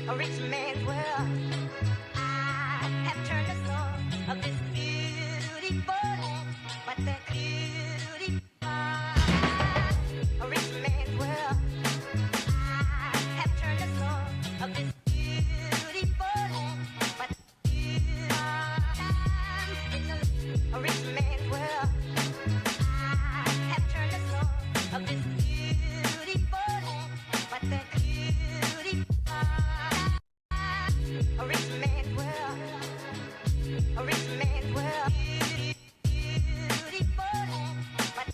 a rich man's world. I have turned the soul of this beautiful land, but the beauty, a rich man's world. I have turned the soul of this beautiful land, but a rich man's world. I have turned the soul of this beautiful land, but the beauty, a rich man's world. A rich man's world. Beautiful land, but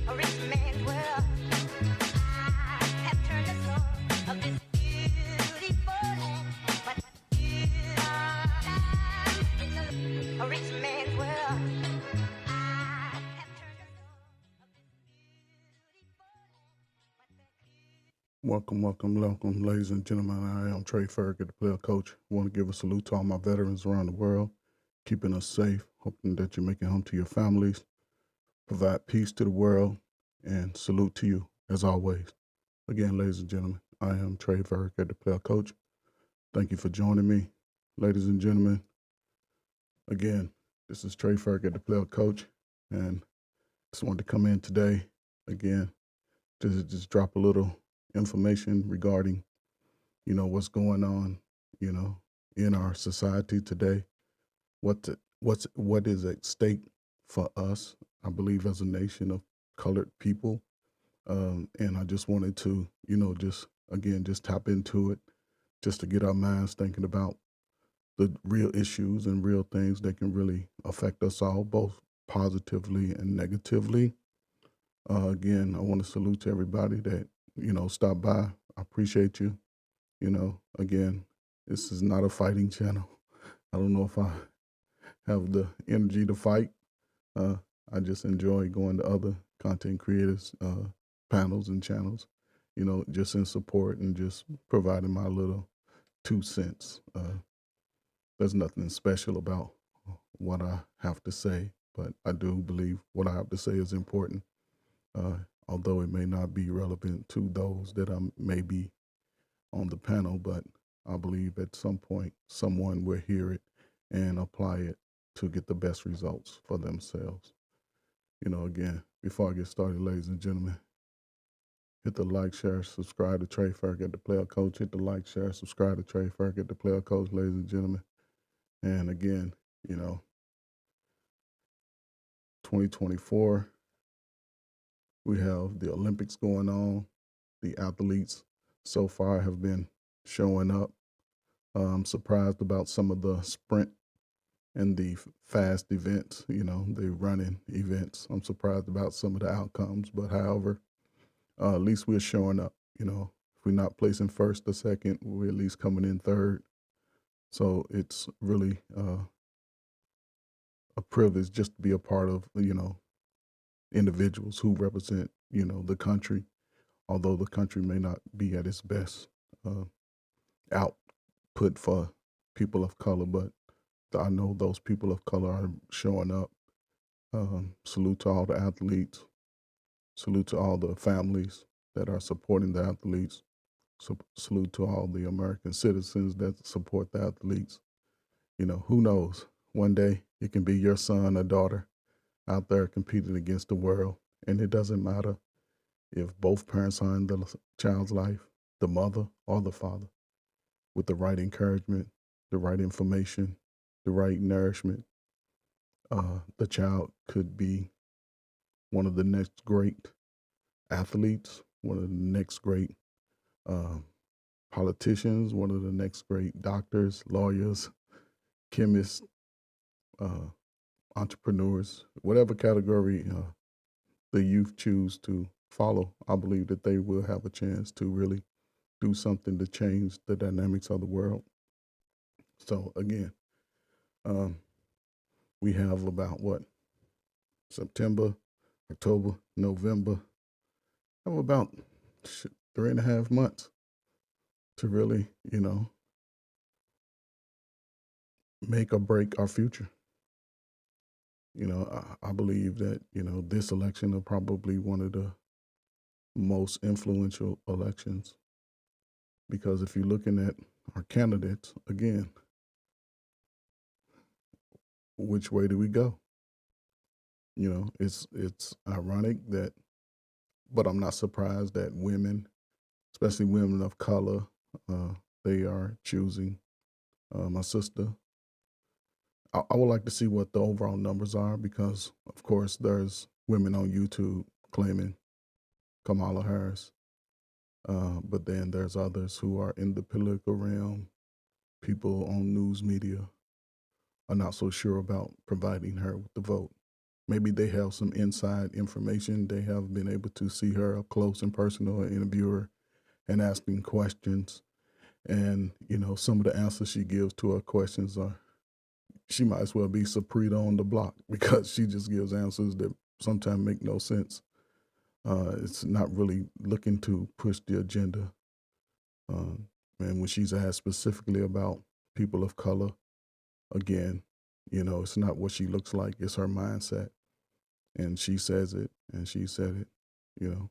a rich man's world. I have turned the soul of this beautiful land, but a rich man's world. I have turned the soul of this beautiful Welcome, ladies and gentlemen. I am Trey Ferguson, the player coach. I want to give a salute to all my veterans around the world, keeping us safe, hoping that you're making home to your families, provide peace to the world, and salute to you as always. Again, ladies and gentlemen, I am Trey Ferguson, the player coach. Thank you for joining me, ladies and gentlemen. Again, this is Trey Ferguson, the player coach, and just wanted to come in today again to just drop a little information regarding, what's going on, in our society today, what is at stake for us, I believe, as a nation of colored people. And I just wanted to, just tap into it, just to get our minds thinking about the real issues and real things that can really affect us all, both positively and negatively. Again, I want to salute to everybody that, stop by. I appreciate you. Again, this is not a fighting channel. I don't know if I have the energy to fight. I just enjoy going to other content creators, panels and channels, just in support and just providing my little 2 cents. There's nothing special about what I have to say, but I do believe what I have to say is important. Although it may not be relevant to those that may be on the panel, but I believe at some point someone will hear it and apply it to get the best results for themselves. Again, before I get started, ladies and gentlemen, hit the like, share, subscribe to Trey Ferguson, the player coach. Hit the like, share, subscribe to Trey Ferguson, the player coach, ladies and gentlemen. And again, 2024, we have the Olympics going on. The athletes so far have been showing up. I'm surprised about some of the sprint and the fast events, the running events. I'm surprised about some of the outcomes, but however, at least we're showing up. If we're not placing first or second, we're at least coming in third. So it's really a privilege just to be a part of, individuals who represent, the country, although the country may not be at its best output for people of color, but I know those people of color are showing up. Salute to all the athletes. Salute to all the families that are supporting the athletes. Salute to all the American citizens that support the athletes. Who knows? One day it can be your son or daughter out there competing against the world. And it doesn't matter if both parents are in the child's life, the mother or the father, with the right encouragement, the right information, the right nourishment, the child could be one of the next great athletes, one of the next great politicians, one of the next great doctors, lawyers, chemists, entrepreneurs, whatever category the youth choose to follow. I believe that they will have a chance to really do something to change the dynamics of the world. So again, we have about September, October, November. I have about 3.5 months to really, make or break our future. I believe that, this election are probably one of the most influential elections. Because if you're looking at our candidates, again, which way do we go? You know, it's ironic that, but I'm not surprised that women, especially women of color, uh, they are choosing my sister. I would like to see what the overall numbers are because, of course, there's women on YouTube claiming Kamala Harris, but then there's others who are in the political realm. People on news media are not so sure about providing her with the vote. Maybe they have some inside information. They have been able to see her up close and personal, interview her, and asking questions. And, you know, some of the answers she gives to her questions are, she might as well be Saprita on the block because she just gives answers that sometimes make no sense. It's not really looking to push the agenda. And when she's asked specifically about people of color, again, you know, it's not what she looks like, it's her mindset. And she says it, and she said it, you know,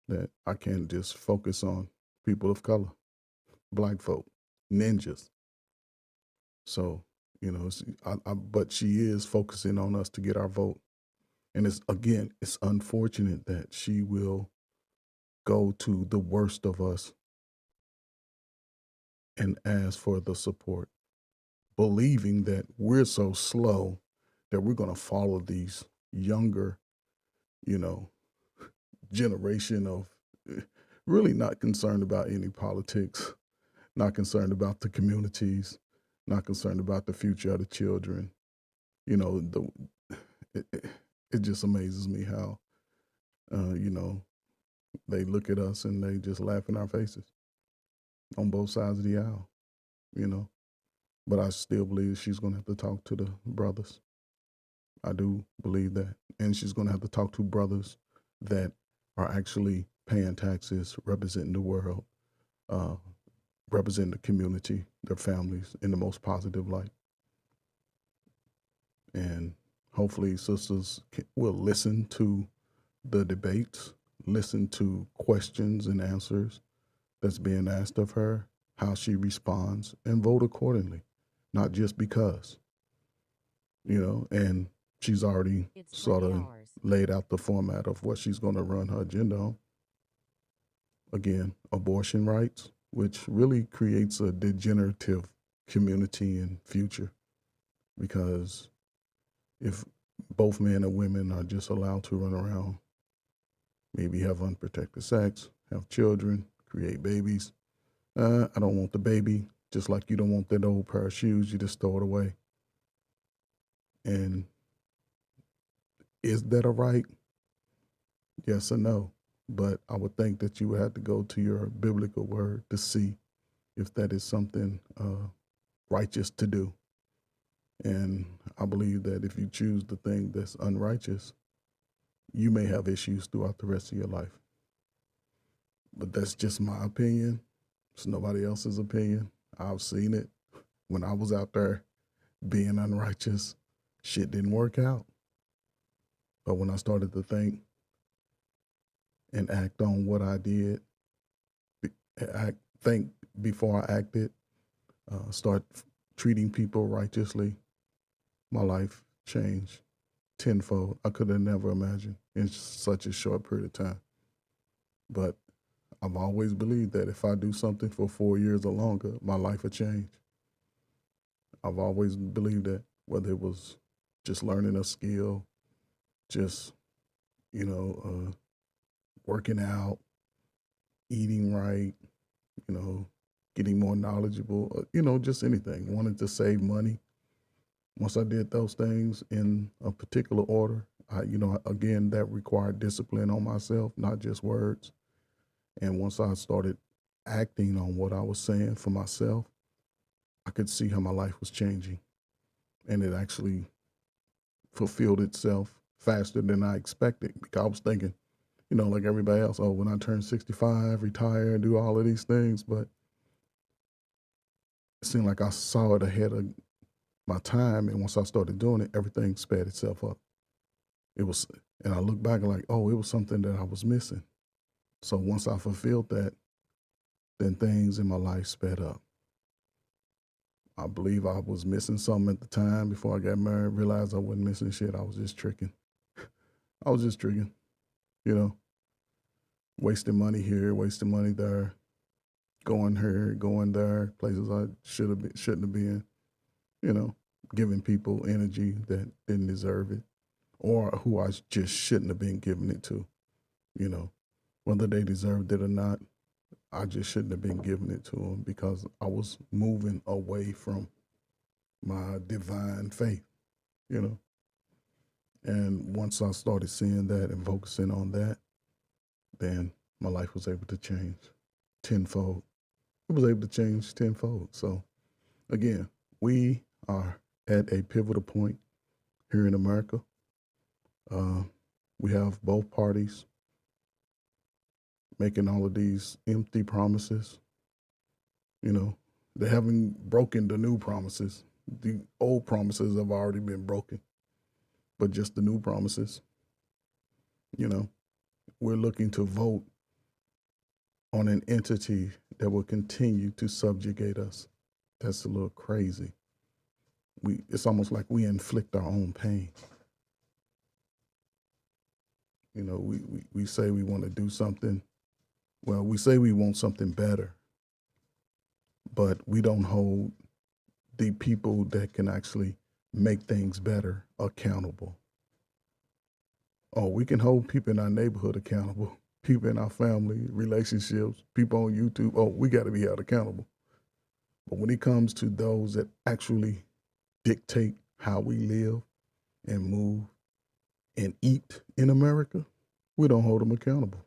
that I can't just focus on people of color, black folk, ninjas. So, you know, but she is focusing on us to get our vote. And it's unfortunate that she will go to the worst of us and ask for the support, believing that we're so slow that we're going to follow these younger, you know, generation of really not concerned about any politics, not concerned about the communities, not concerned about the future of the children. You know, it just amazes me how, you know, they look at us and they just laugh in our faces on both sides of the aisle, you know. But I still believe she's going to have to talk to the brothers. I do believe that. And she's going to have to talk to brothers that are actually paying taxes, representing the world, uh, representing the community, their families in the most positive light. And hopefully, sisters will listen to the debates, listen to questions and answers that's being asked of her, how she responds, and vote accordingly, not just because, you know, and she's already It's sort Ricky of R's. laid out the format of what she's going to run her agenda on. Again, abortion rights, which really creates a degenerative community and future because if both men and women are just allowed to run around, maybe have unprotected sex, have children, create babies, I don't want the baby, just like you don't want that old pair of shoes, you just throw it away. And is that a right? Yes or no? But I would think that you would have to go to your biblical word to see if that is something righteous to do. And I believe that if you choose the thing that's unrighteous, you may have issues throughout the rest of your life. But that's just my opinion. It's nobody else's opinion. I've seen it. When I was out there being unrighteous, shit didn't work out. But when I started to think and act on what I did, think before I acted, start treating people righteously, my life changed tenfold. I could have never imagined in such a short period of time. But I've always believed that if I do something for 4 years or longer, my life will change. I've always believed that, whether it was just learning a skill, just, you know, working out, eating right, you know, getting more knowledgeable, you know, just anything, wanting to save money. Once I did those things in a particular order, you know, again, that required discipline on myself, not just words. And once I started acting on what I was saying for myself, I could see how my life was changing. And it actually fulfilled itself faster than I expected because I was thinking, you know, like everybody else, oh, when I turn 65, retire, do all of these things. But it seemed like I saw it ahead of my time. And once I started doing it, everything sped itself up. It was, and I look back and like, oh, it was something that I was missing. So once I fulfilled that, then things in my life sped up. I believe I was missing something at the time before I got married, realized I wasn't missing shit. I was just tricking. I was just tricking, you know, wasting money here, wasting money there, going here, going there, places I shouldn't have been, you know, giving people energy that didn't deserve it or who I just shouldn't have been giving it to, you know, whether they deserved it or not. I just shouldn't have been giving it to them because I was moving away from my divine faith, you know. And once I started seeing that and focusing on that, then my life was able to change tenfold. It was able to change tenfold. So again, we are at a pivotal point here in America. Uh, we have both parties making all of these empty promises. You know, they haven't broken the new promises. The old promises have already been broken, but just the new promises. You know, we're looking to vote on an entity that will continue to subjugate us. That's a little crazy. It's almost like we inflict our own pain. You know, we say we want to do something. Well, we say we want something better, but we don't hold the people that can actually make things better accountable. Oh, we can hold people in our neighborhood accountable, people in our family, relationships, people on YouTube. Oh, we got to be held accountable. But when it comes to those that actually dictate how we live and move and eat in America, we don't hold them accountable.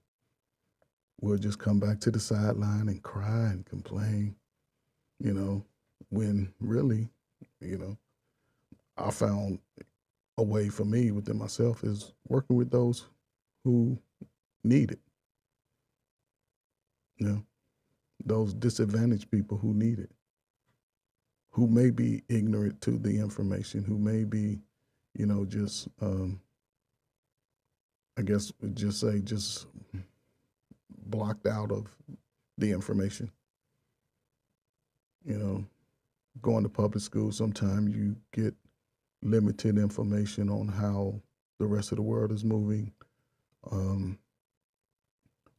We'll just come back to the sideline and cry and complain, you know, when really, you know, I found a way for me within myself is working with those who need it. You know, those disadvantaged people who need it, who may be ignorant to the information, who may be, you know, just I guess just say just blocked out of the information. You know, going to public school, sometimes you get limited information on how the rest of the world is moving. Um,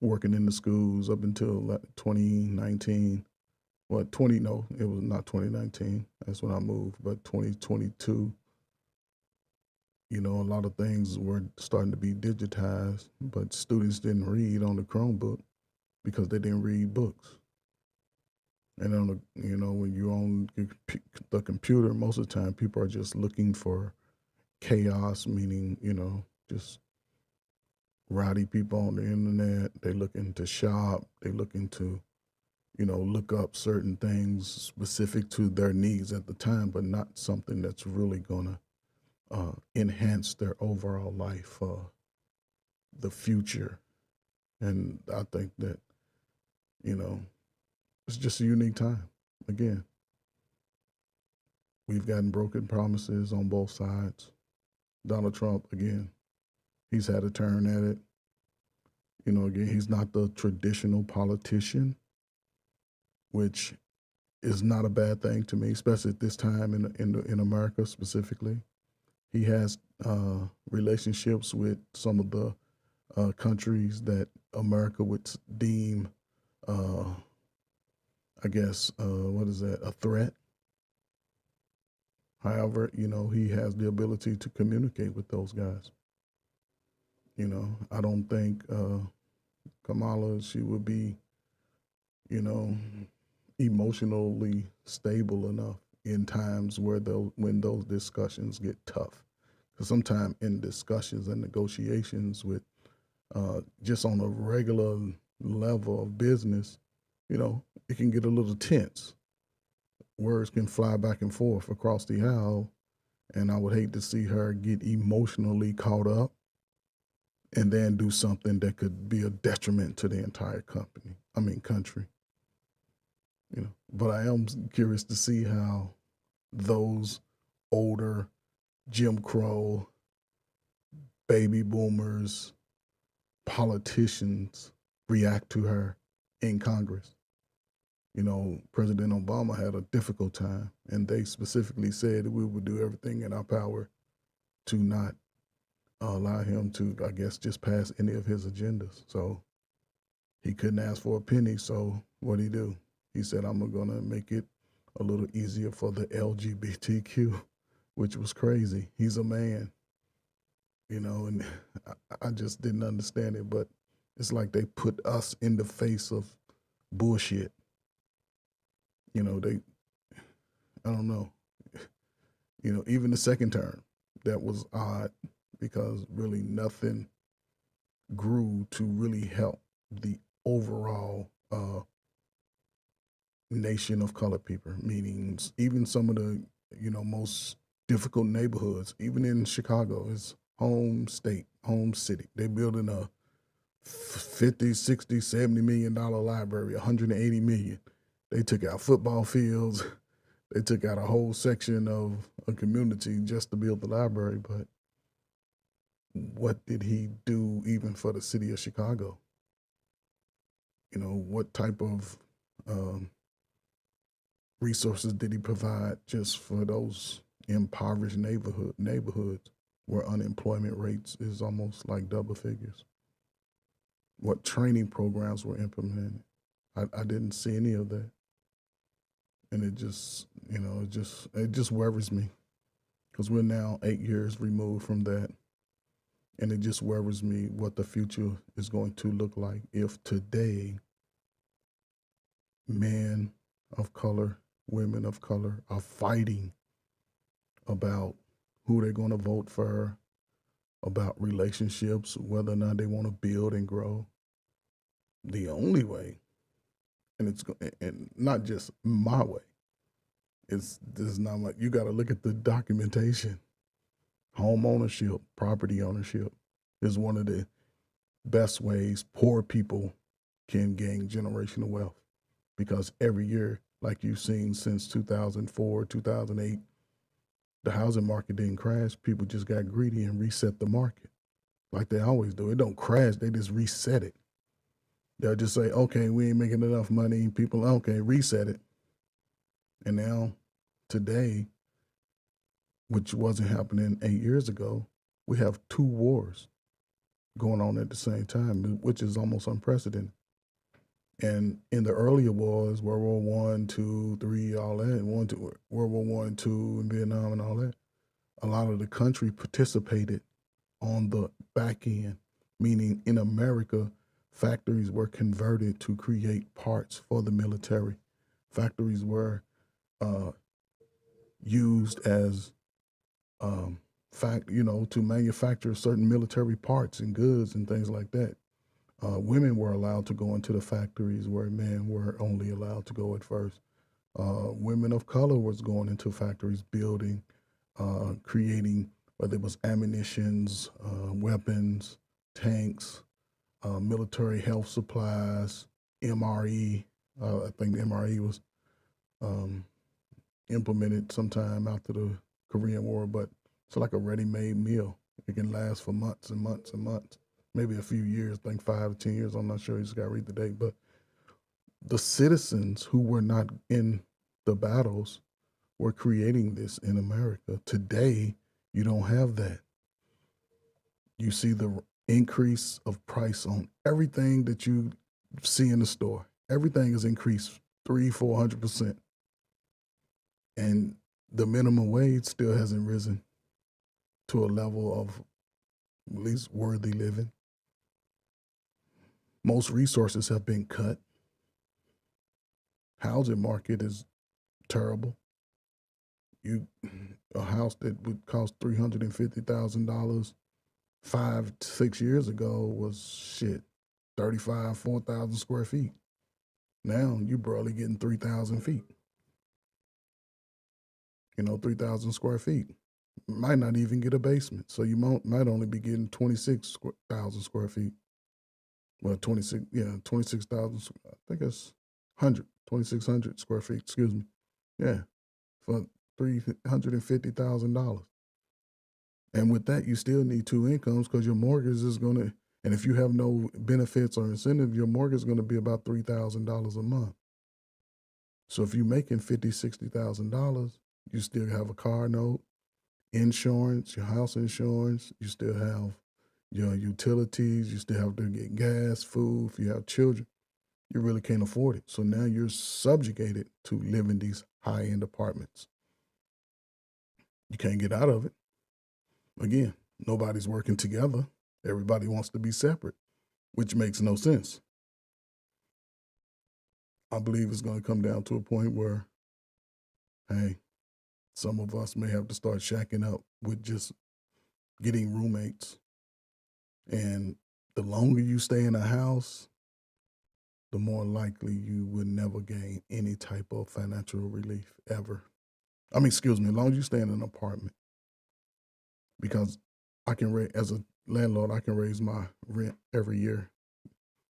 Working in the schools up until 2019. Well, 20, no, it was not 2019. That's when I moved, but 2022, you know, a lot of things were starting to be digitized, but students didn't read on the Chromebook because they didn't read books. And on the, you know, when you're on the computer, most of the time people are just looking for chaos, meaning, you know, just rowdy people on the internet. They looking to shop. They looking to, you know, look up certain things specific to their needs at the time, but not something that's really gonna enhance their overall life for the future. And I think that, you know, it's just a unique time. Again, we've gotten broken promises on both sides. Donald Trump, again, he's had a turn at it. You know, again, he's not the traditional politician, which is not a bad thing to me, especially at this time in America specifically. He has relationships with some of the countries that America would deem, I guess, what is that, a threat. However, you know, he has the ability to communicate with those guys. You know, I don't think Kamala, she would be, you know, emotionally stable enough in times where when those discussions get tough. Because sometimes in discussions and negotiations with just on a regular level of business, you know, it can get a little tense. Words can fly back and forth across the aisle, and I would hate to see her get emotionally caught up and then do something that could be a detriment to the entire country. You know, but I am curious to see how those older Jim Crow, baby boomers, politicians react to her in Congress. President Obama had a difficult time, and they specifically said that we would do everything in our power to not allow him to, I guess, just pass any of his agendas. So he couldn't ask for a penny. So what'd he do? He said, I'm going to make it a little easier for the LGBTQ, which was crazy. He's a man, and I just didn't understand it. But it's like they put us in the face of bullshit. I don't know. Even the second term, that was odd because really nothing grew to really help the overall nation of colored people, meaning even some of the, most difficult neighborhoods, even in Chicago, his home state, home city. They're building a 50, 60, $70 million library, 180 million. They took out football fields. They took out a whole section of a community just to build the library. But what did he do even for the city of Chicago? What type of resources did he provide just for those impoverished neighborhoods where unemployment rates is almost like double figures? What training programs were implemented? I didn't see any of that. And it just, it just worries me because we're now 8 years removed from that. And it just worries me what the future is going to look like if today men of color, women of color are fighting about who they're going to vote for, about relationships, whether or not they want to build and grow. The only way, and not just my way, this is not my, you got to look at the documentation. Home ownership, property ownership is one of the best ways poor people can gain generational wealth, because every year, like you've seen since 2004, 2008, the housing market didn't crash. People just got greedy and reset the market like they always do. It don't crash. They just reset it. They'll just say, okay, we ain't making enough money. People, okay, reset it. And now today, which wasn't happening 8 years ago, we have 2 wars going on at the same time, which is almost unprecedented. And in the earlier wars, World War I, II, III, all that, World War I, II, and Vietnam and all that, a lot of the country participated on the back end, meaning in America, factories were converted to create parts for the military. Factories were used as to manufacture certain military parts and goods and things like that. Women were allowed to go into the factories where men were only allowed to go at first. Women of color was going into factories, building, creating, whether it was ammunitions, weapons, tanks, military health supplies, MRE. I think the MRE was implemented sometime after the Korean War, but it's like a ready-made meal. It can last for months and months and months, maybe a few years, I think 5 to 10 years. I'm not sure. You just got to read the date. But the citizens who were not in the battles were creating this in America. Today, you don't have that. You see the increase of price on everything that you see in the store. Everything is increased 300-400%. And the minimum wage still hasn't risen to a level of at least worthy living. Most resources have been cut. Housing market is terrible. A house that would cost $350,000 5-6 years ago was 4,000 square feet. Now you barely getting 3,000 feet. 3,000 square feet. Might not even get a basement. So you might only be getting 26,000 square feet. Well, 26,000, I think it's 2,600 square feet, excuse me. Yeah, for $350,000. And with that, you still need 2 incomes because your mortgage is going to, And if you have no benefits or incentive, your mortgage is going to be about $3,000 a month. So if you're making $50,000, $60,000, you still have a car note, insurance, your house insurance, you still have your utilities, you still have to get gas, food. If you have children, you really can't afford it. So now you're subjugated to live in these high-end apartments. You can't get out of it. Again, nobody's working together. Everybody wants to be separate, which makes no sense. I believe it's going to come down to a point where, hey, some of us may have to start shacking up with just getting roommates. And the longer you stay in a house, the more likely you will never gain any type of financial relief ever. I mean, excuse me, as long as you stay in an apartment. Because I can raise, as a landlord, I can raise my rent every year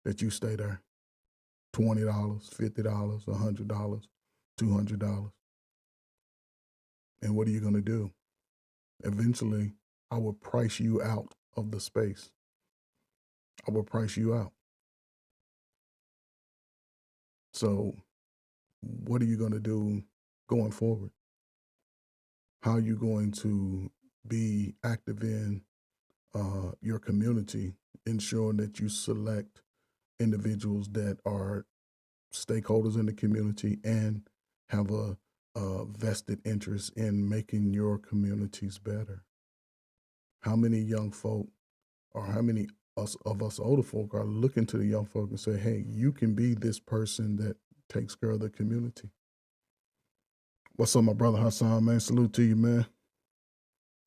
that you stay there. $20, $50, $100, $200. And what are you going to do? Eventually, I will price you out of the space. I will price you out. So what are you going to do going forward? How are you going to be active in your community, ensuring that you select individuals that are stakeholders in the community and have a vested interest in making your communities better? How many young folk or how many of us older folk are looking to the young folk and say, hey, you can be this person that takes care of the community? What's up, my brother Hassan, man? Salute to you, man.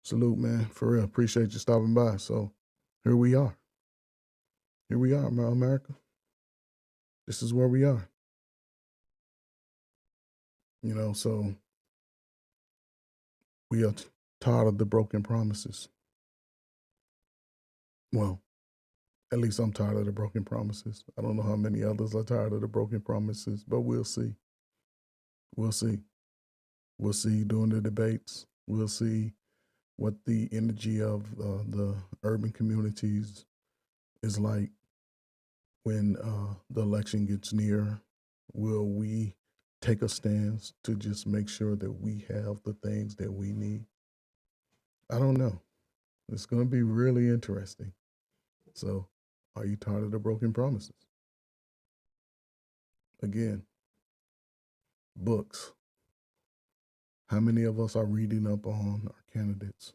Salute, man. For real. Appreciate you stopping by. So here we are. Here we are, America. This is where we are. You know, so we are tired of the broken promises. Well, at least I'm tired of the broken promises. I don't know how many others are tired of the broken promises, but we'll see. We'll see. We'll see during the debates. We'll see what the energy of the urban communities is like when the election gets near. Will we take a stance to just make sure that we have the things that we need? I don't know. It's going to be really interesting. So, are you tired of the broken promises? Again, books. How many of us are reading up on our candidates?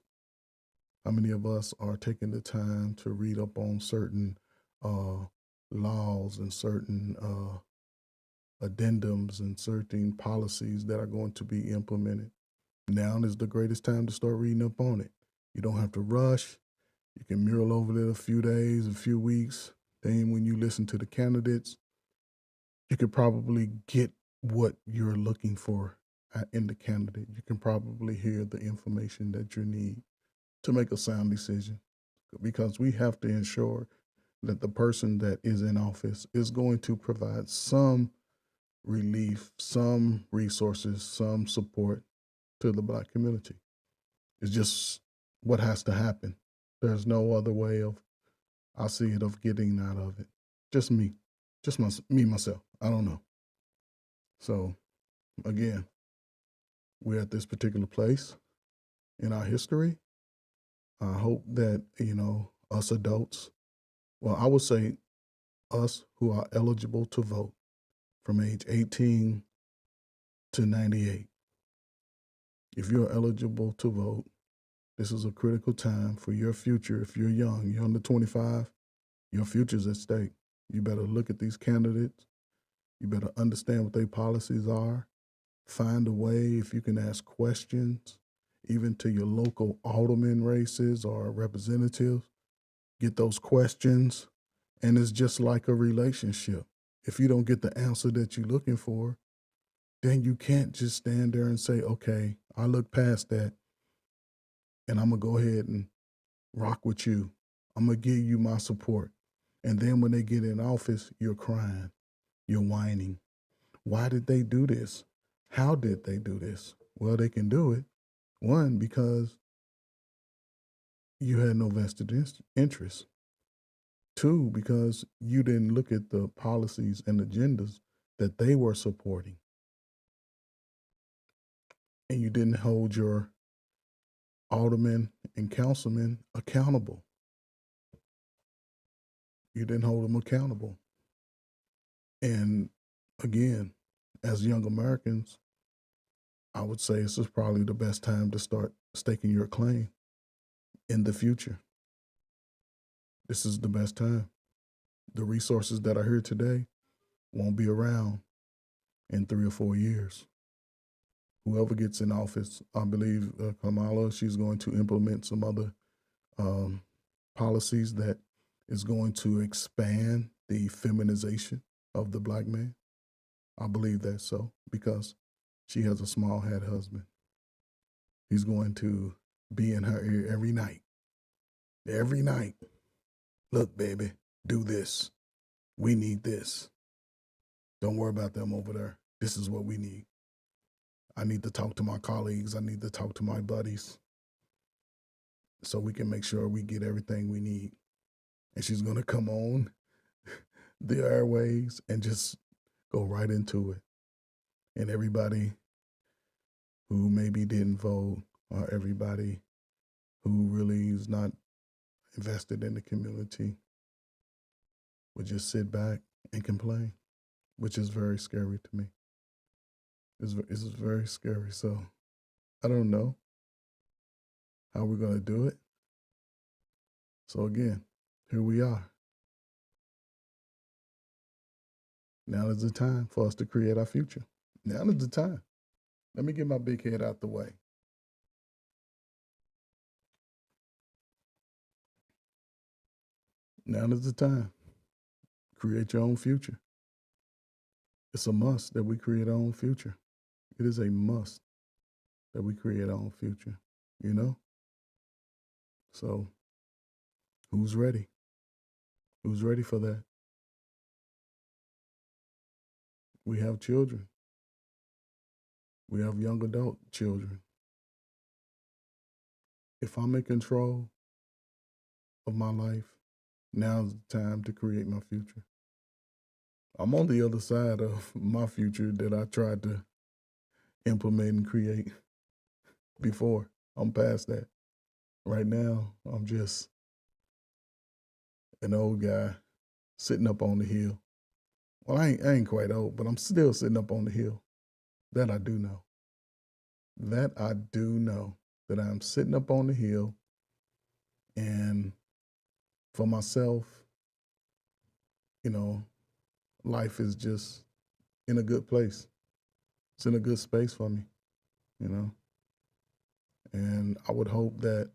How many of us are taking the time to read up on certain laws and certain addendums and certain policies that are going to be implemented? Now is the greatest time to start reading up on it. You don't have to rush. You can mull over it a few days, a few weeks. Then when you listen to the candidates, you could probably get what you're looking for in the candidate. You can probably hear the information that you need to make a sound decision, because we have to ensure that the person that is in office is going to provide some relief, some resources, some support to the Black community. It's just what has to happen. There's no other way of, I see it, of getting out of it. Just me, myself. I don't know. So again, we're at this particular place in our history. I hope that, us adults, well, I would say us who are eligible to vote from age 18 to 98. If you're eligible to vote, this is a critical time for your future. If you're young, you're under 25, your future's at stake. You better look at these candidates. You better understand what their policies are. Find a way, if you can ask questions, even to your local alderman races or representatives. Get those questions. And it's just like a relationship. If you don't get the answer that you're looking for, then you can't just stand there and say, okay, I look past that and I'm going to go ahead and rock with you. I'm going to give you my support. And then when they get in office, you're crying, you're whining. Why did they do this? How did they do this? Well, they can do it. One, because you had no vested interest. Two, because you didn't look at the policies and agendas that they were supporting, and you didn't hold your aldermen and councilmen accountable. You didn't hold them accountable. And again, as young Americans, I would say this is probably the best time to start staking your claim in the future. This is the best time. The resources that are here today won't be around in 3 or 4 years. Whoever gets in office, I believe Kamala, she's going to implement some other policies that is going to expand the feminization of the black man. I believe that's so, because she has a small hat husband. He's going to be in her ear every night. Every night. Look, baby, do this. We need this. Don't worry about them over there. This is what we need. I need to talk to my colleagues. I need to talk to my buddies so we can make sure we get everything we need. And she's going to come on the airways and just go right into it. And everybody who maybe didn't vote, or everybody who really is not invested in the community, would just sit back and complain, which is very scary to me. It's very scary. So I don't know how we're going to do it. So again, here we are. Now is the time for us to create our future. Now is the time. Let me get my big head out the way. Now is the time. Create your own future. It's a must that we create our own future. It is a must that we create our own future, you know? So, who's ready? Who's ready for that? We have children. We have young adult children. If I'm in control of my life, now's the time to create my future. I'm on the other side of my future that I tried to implement and create before. I'm past that. Right now, I'm just an old guy sitting up on the hill. Well, I ain't quite old, but I'm still sitting up on the hill. That I do know. That I do know, that I'm sitting up on the hill, and for myself, you know, life is just in a good place. It's in a good space for me, you know. And I would hope that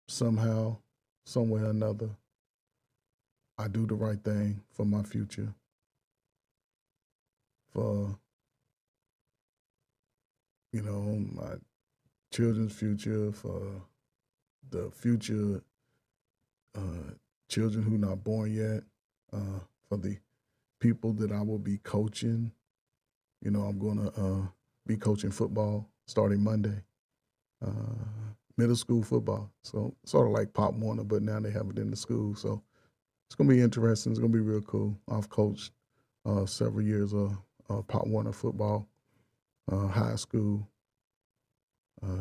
somehow, some way or another, I do the right thing for my future, for, you know, my children's future, for the future children who not born yet, for the people that I will be coaching. You know, I'm going to be coaching football starting Monday, middle school football. So sort of like Pop Warner, but now they have it in the school. So it's going to be interesting. It's going to be real cool. I've coached several years of Pop Warner football, high school,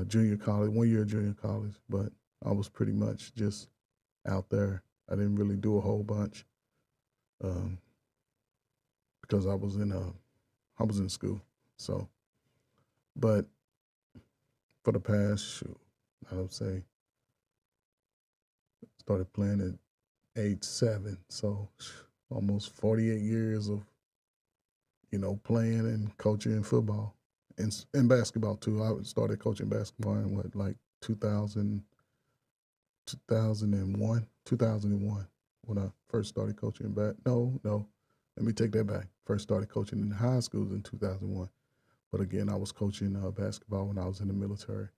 junior college, 1 year junior college, but I was pretty much just out there. I didn't really do a whole bunch because I was in school. So, but for the past, I would say, started playing at age 7. So almost 48 years of, you know, playing and coaching football and basketball too. I started coaching basketball in like 2001 when I first started coaching No, let me take that back. First started coaching in high schools in 2001. But again, I was coaching basketball when I was in the military.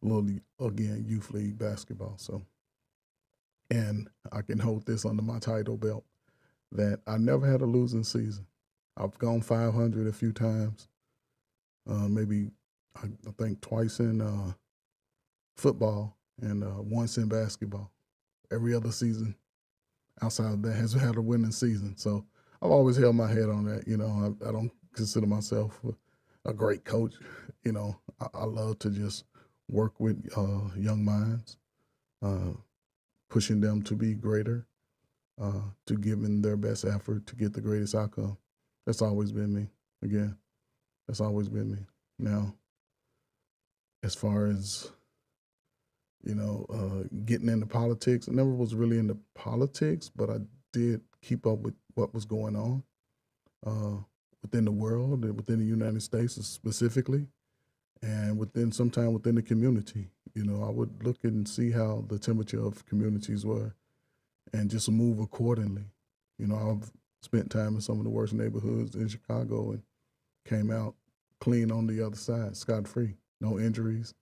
Little league, again, youth league basketball. So, and I can hold this under my title belt that I never had a losing season. I've gone 500 a few times, maybe I think twice in football and once in basketball. Every other season, outside of that has had a winning season. So I've always held my head on that. I don't consider myself a great coach. I love to just work with young minds, uh, pushing them to be greater, to give in their best effort to get the greatest outcome. That's always been me. Again, that's always been me. Now, as far as getting into politics, I never was really into politics, but I did keep up with what was going on within the world and within the United States specifically, and sometime within the community. I would look and see how the temperature of communities were and just move accordingly. I've spent time in some of the worst neighborhoods in Chicago and came out clean on the other side, scot free, no injuries.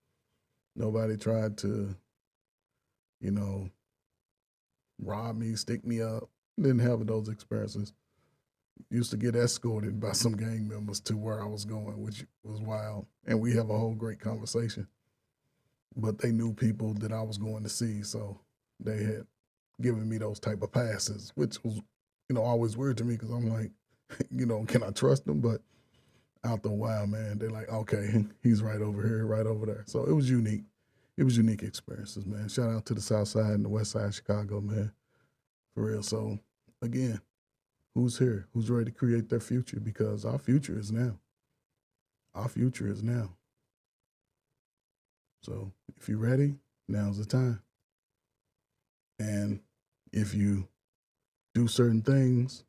Nobody tried to, rob me, stick me up. Didn't have those experiences. Used to get escorted by some gang members to where I was going, which was wild. And we have a whole great conversation. But they knew people that I was going to see, so they had given me those type of passes, which was, always weird to me because I'm like, can I trust them? But after a while, man, they're like, okay, he's right over here, right over there. So it was unique. It was unique experiences, man. Shout out to the South Side and the West Side of Chicago, man, for real. So again, who's here? Who's ready to create their future? Because our future is now. Our future is now. So if you're ready, now's the time. And if you do certain things,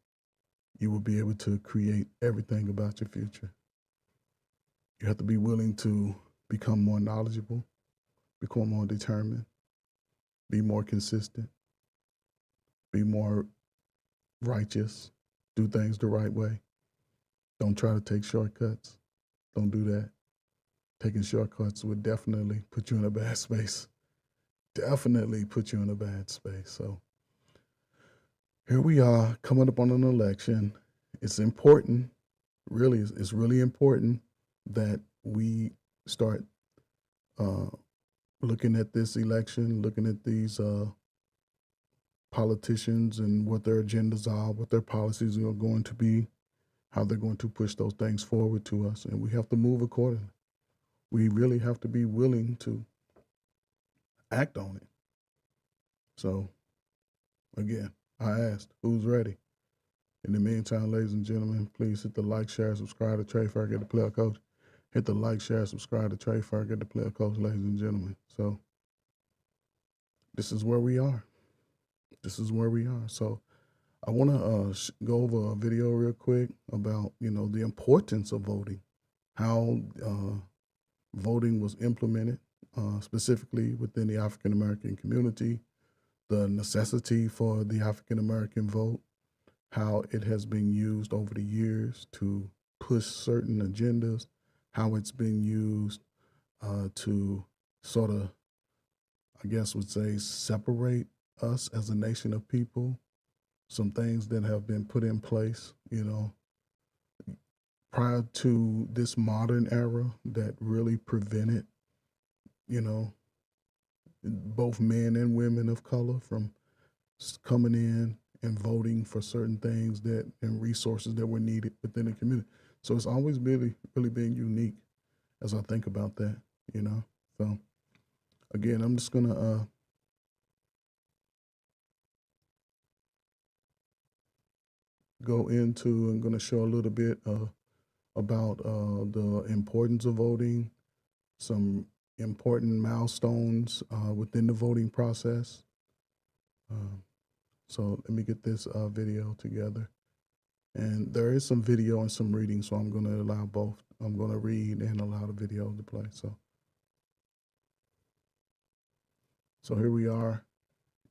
you will be able to create everything about your future. You have to be willing to become more knowledgeable, become more determined, be more consistent, be more righteous, do things the right way. Don't try to take shortcuts. Don't do that. Taking shortcuts would definitely put you in a bad space. Definitely put you in a bad space. So here we are coming up on an election. It's important, really, it's really important that we start looking at this election, looking at these politicians and what their agendas are, what their policies are going to be, how they're going to push those things forward to us. And we have to move accordingly. We really have to be willing to act on it. So, again, I asked, who's ready? In the meantime, ladies and gentlemen, please hit the like, share, subscribe to Trey Ferguson, the Player Coach. Hit the like, share, subscribe to Trey Ferguson, the Player Coach, ladies and gentlemen. So, this is where we are. This is where we are. So, I want to go over a video real quick about, the importance of voting, how voting was implemented, specifically within the African American community, the necessity for the African American vote, how it has been used over the years to push certain agendas, how it's been used to sort of, I guess would say, separate us as a nation of people, some things that have been put in place, prior to this modern era that really prevented, both men and women of color from coming in and voting for certain things and resources that were needed within the community. So it's always really been unique as I think about that, So again, I'm just gonna go into and gonna show a little bit about the importance of voting, some important milestones within the voting process. So let me get this video together. And there is some video and some reading, so I'm going to allow both. I'm going to read and allow the video to play. So here we are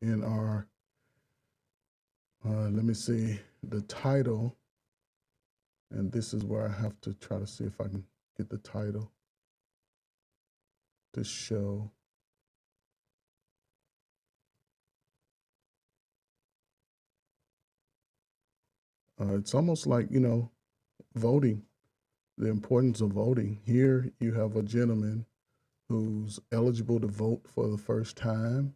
in our, let me see, the title. And this is where I have to try to see if I can get the title to show. It's almost like, voting, the importance of voting. Here you have a gentleman who's eligible to vote for the first time.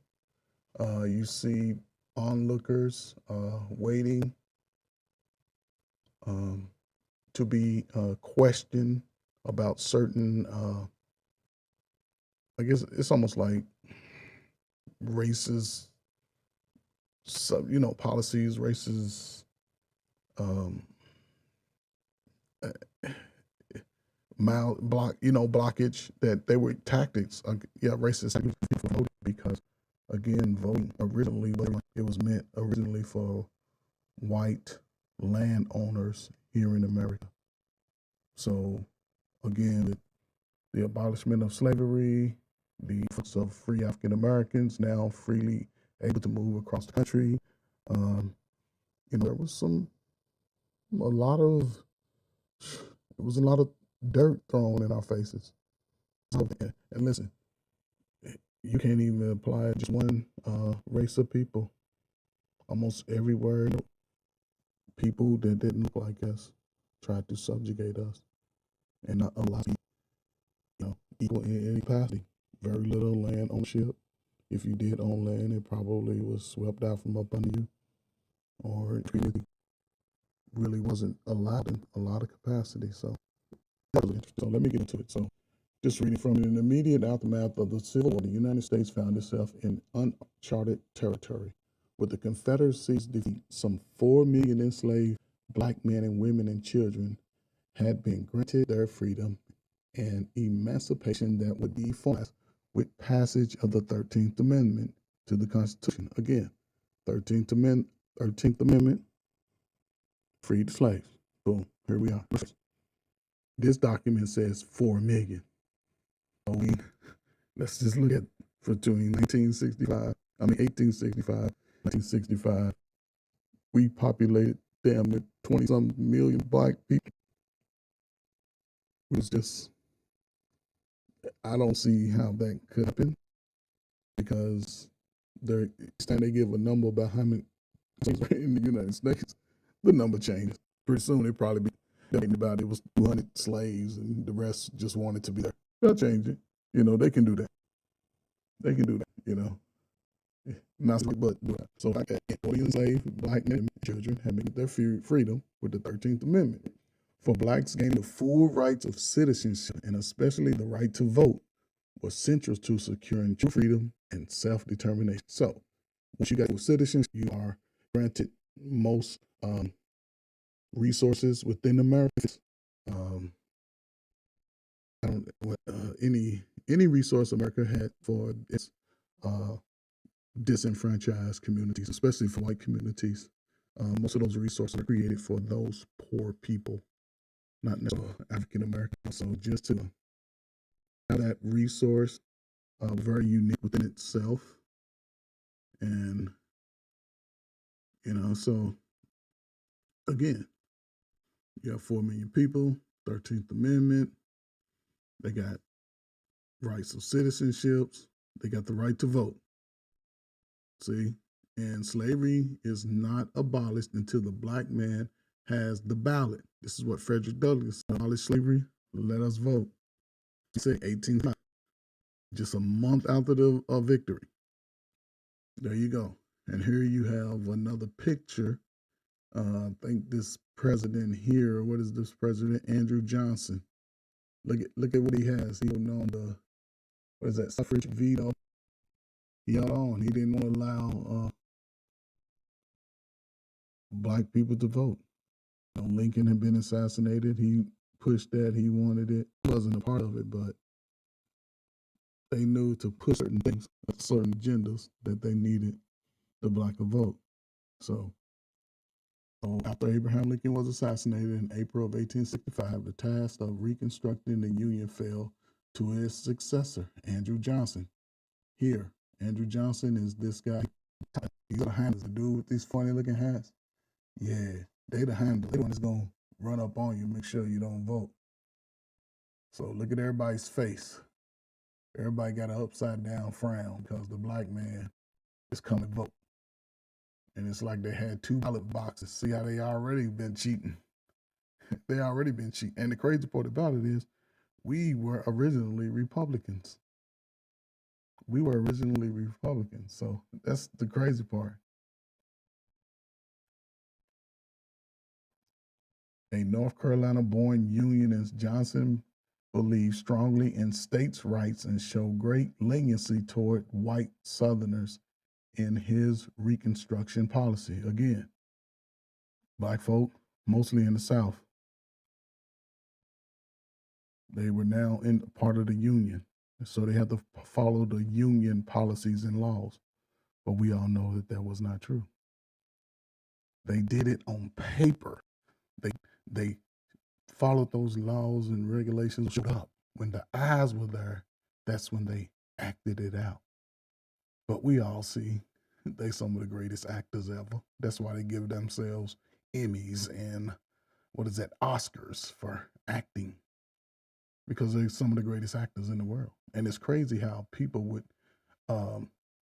You see onlookers waiting um, to be questioned about certain, I guess it's almost like racist, policies, racist, um, blockage that they were tactics. Racist tactics for voting because, again, voting originally, it was meant originally for white landowners here in America. So, again, the abolishment of slavery, the influx of free African Americans now freely able to move across the country. There was a lot of, it was a lot of dirt thrown in our faces. And listen, you can't even apply just one race of people. Almost everywhere, people that didn't look like us tried to subjugate us and not allow equal in any capacity. Very little land ownership. If you did own land, it probably was swept out from up under you, or it really wasn't allowed in a lot of capacity. So that was interesting. So let me get into it. So just reading from it. In the immediate aftermath of the Civil War, the United States found itself in uncharted territory. With the Confederacy's defeat, some 4 million enslaved black men and women and children had been granted their freedom and emancipation that would be formalized with passage of the 13th Amendment to the Constitution. Again, 13th Amendment, freed the slaves. Boom, here we are. This document says 4 million. So let's just look at between 1865, 1965, we populated damn near 20-some million black people. It was just, I don't see how that could happen because each time they give a number about how many in the United States, the number changes. Pretty soon it probably be debating about it was 200 slaves and the rest just wanted to be there. They'll change it. They can do that. They can do that, Not but so like that. Enslaved black men and children have been their freedom with the 13th Amendment. For blacks, gaining the full rights of citizenship and especially the right to vote was central to securing true freedom and self-determination. So once you got your citizenship, you are granted most resources within America. I don't any resource America had for its disenfranchised communities, especially for white communities. Most of those resources are created for those poor people, not necessarily African Americans. So just to have that resource, very unique within itself, and so again, you have 4 million people, 13th Amendment. They got rights of citizenships. They got the right to vote. See, and slavery is not abolished until the black man has the ballot. This is what Frederick Douglass said: abolish slavery, let us vote. He said 1805, just a month after the victory. There you go. And here you have another picture. I think this president here, what is this president? Andrew Johnson. Look at what he has. He holding on the, what is that, suffrage veto. He held on. He didn't want to allow black people to vote. Lincoln had been assassinated. He pushed that. He wanted it. He wasn't a part of it, but they knew to push certain things, certain agendas, that they needed the black to vote. So after Abraham Lincoln was assassinated in April of 1865, the task of reconstructing the Union fell to his successor, Andrew Johnson. Here, Andrew Johnson is this guy. He's the handlers, the dude with these funny looking hats. Yeah, they the handler. They the one that's gonna run up on you, make sure you don't vote. So look at everybody's face. Everybody got an upside down frown because the black man is coming to vote. And it's like they had 2 ballot boxes. See how they already been cheating. They already been cheating. And the crazy part about it is we were originally Republicans. So that's the crazy part. A North Carolina born Unionist, Johnson believed strongly in states' rights and showed great leniency toward white Southerners in his Reconstruction policy. Again, black folk, mostly in the South, they were now in part of the Union. So they had to follow the Union policies and laws. But we all know that that was not true. They did it on paper. They followed those laws and regulations up. When the eyes were there, that's when they acted it out. But we all see they some of the greatest actors ever. That's why they give themselves Emmys and Oscars for acting. Because they're some of the greatest actors in the world. And it's crazy how people would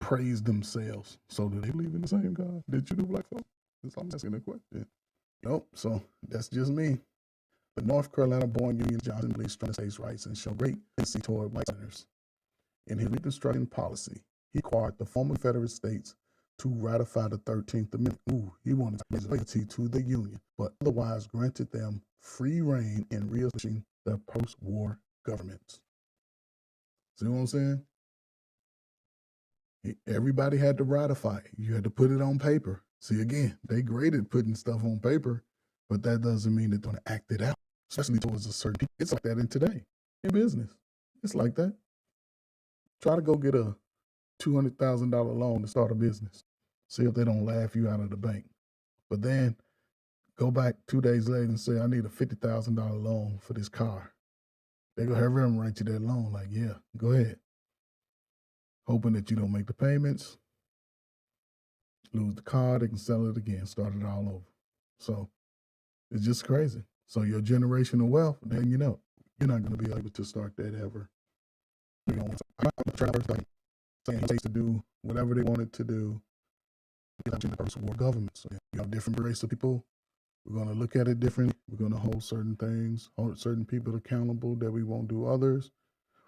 praise themselves. So do they believe in the same God that you do, black folks? I'm asking a question. Nope. So that's just me. The North Carolina born Union Johnson believes strong states' rights and showed great leniency toward white Southerners. In his Reconstruction policy, he required the former Confederate states to ratify the 13th Amendment. He wanted loyalty to the Union, but otherwise granted them free reign in reestablishing their post-war governments. See what I'm saying? Everybody had to ratify it. You had to put it on paper. See, again, they graded putting stuff on paper, but that doesn't mean they're going to act it out, especially towards a certain people. It's like that in today, in business. It's like that. Try to go get a $200,000 loan to start a business. See if they don't laugh you out of the bank. But then go back 2 days later and say, I need a $50,000 loan for this car. They go have them write you that loan like, yeah, go ahead. Hoping that you don't make the payments, lose the car, they can sell it again, start it all over. So it's just crazy. So your generational wealth, then you know, you're not going to be able to start that ever. I'm not saying states to do whatever they wanted to do in the post-war government. So you have different race of people. We're going to look at it differently. We're going to hold certain things, hold certain people accountable that we won't do others.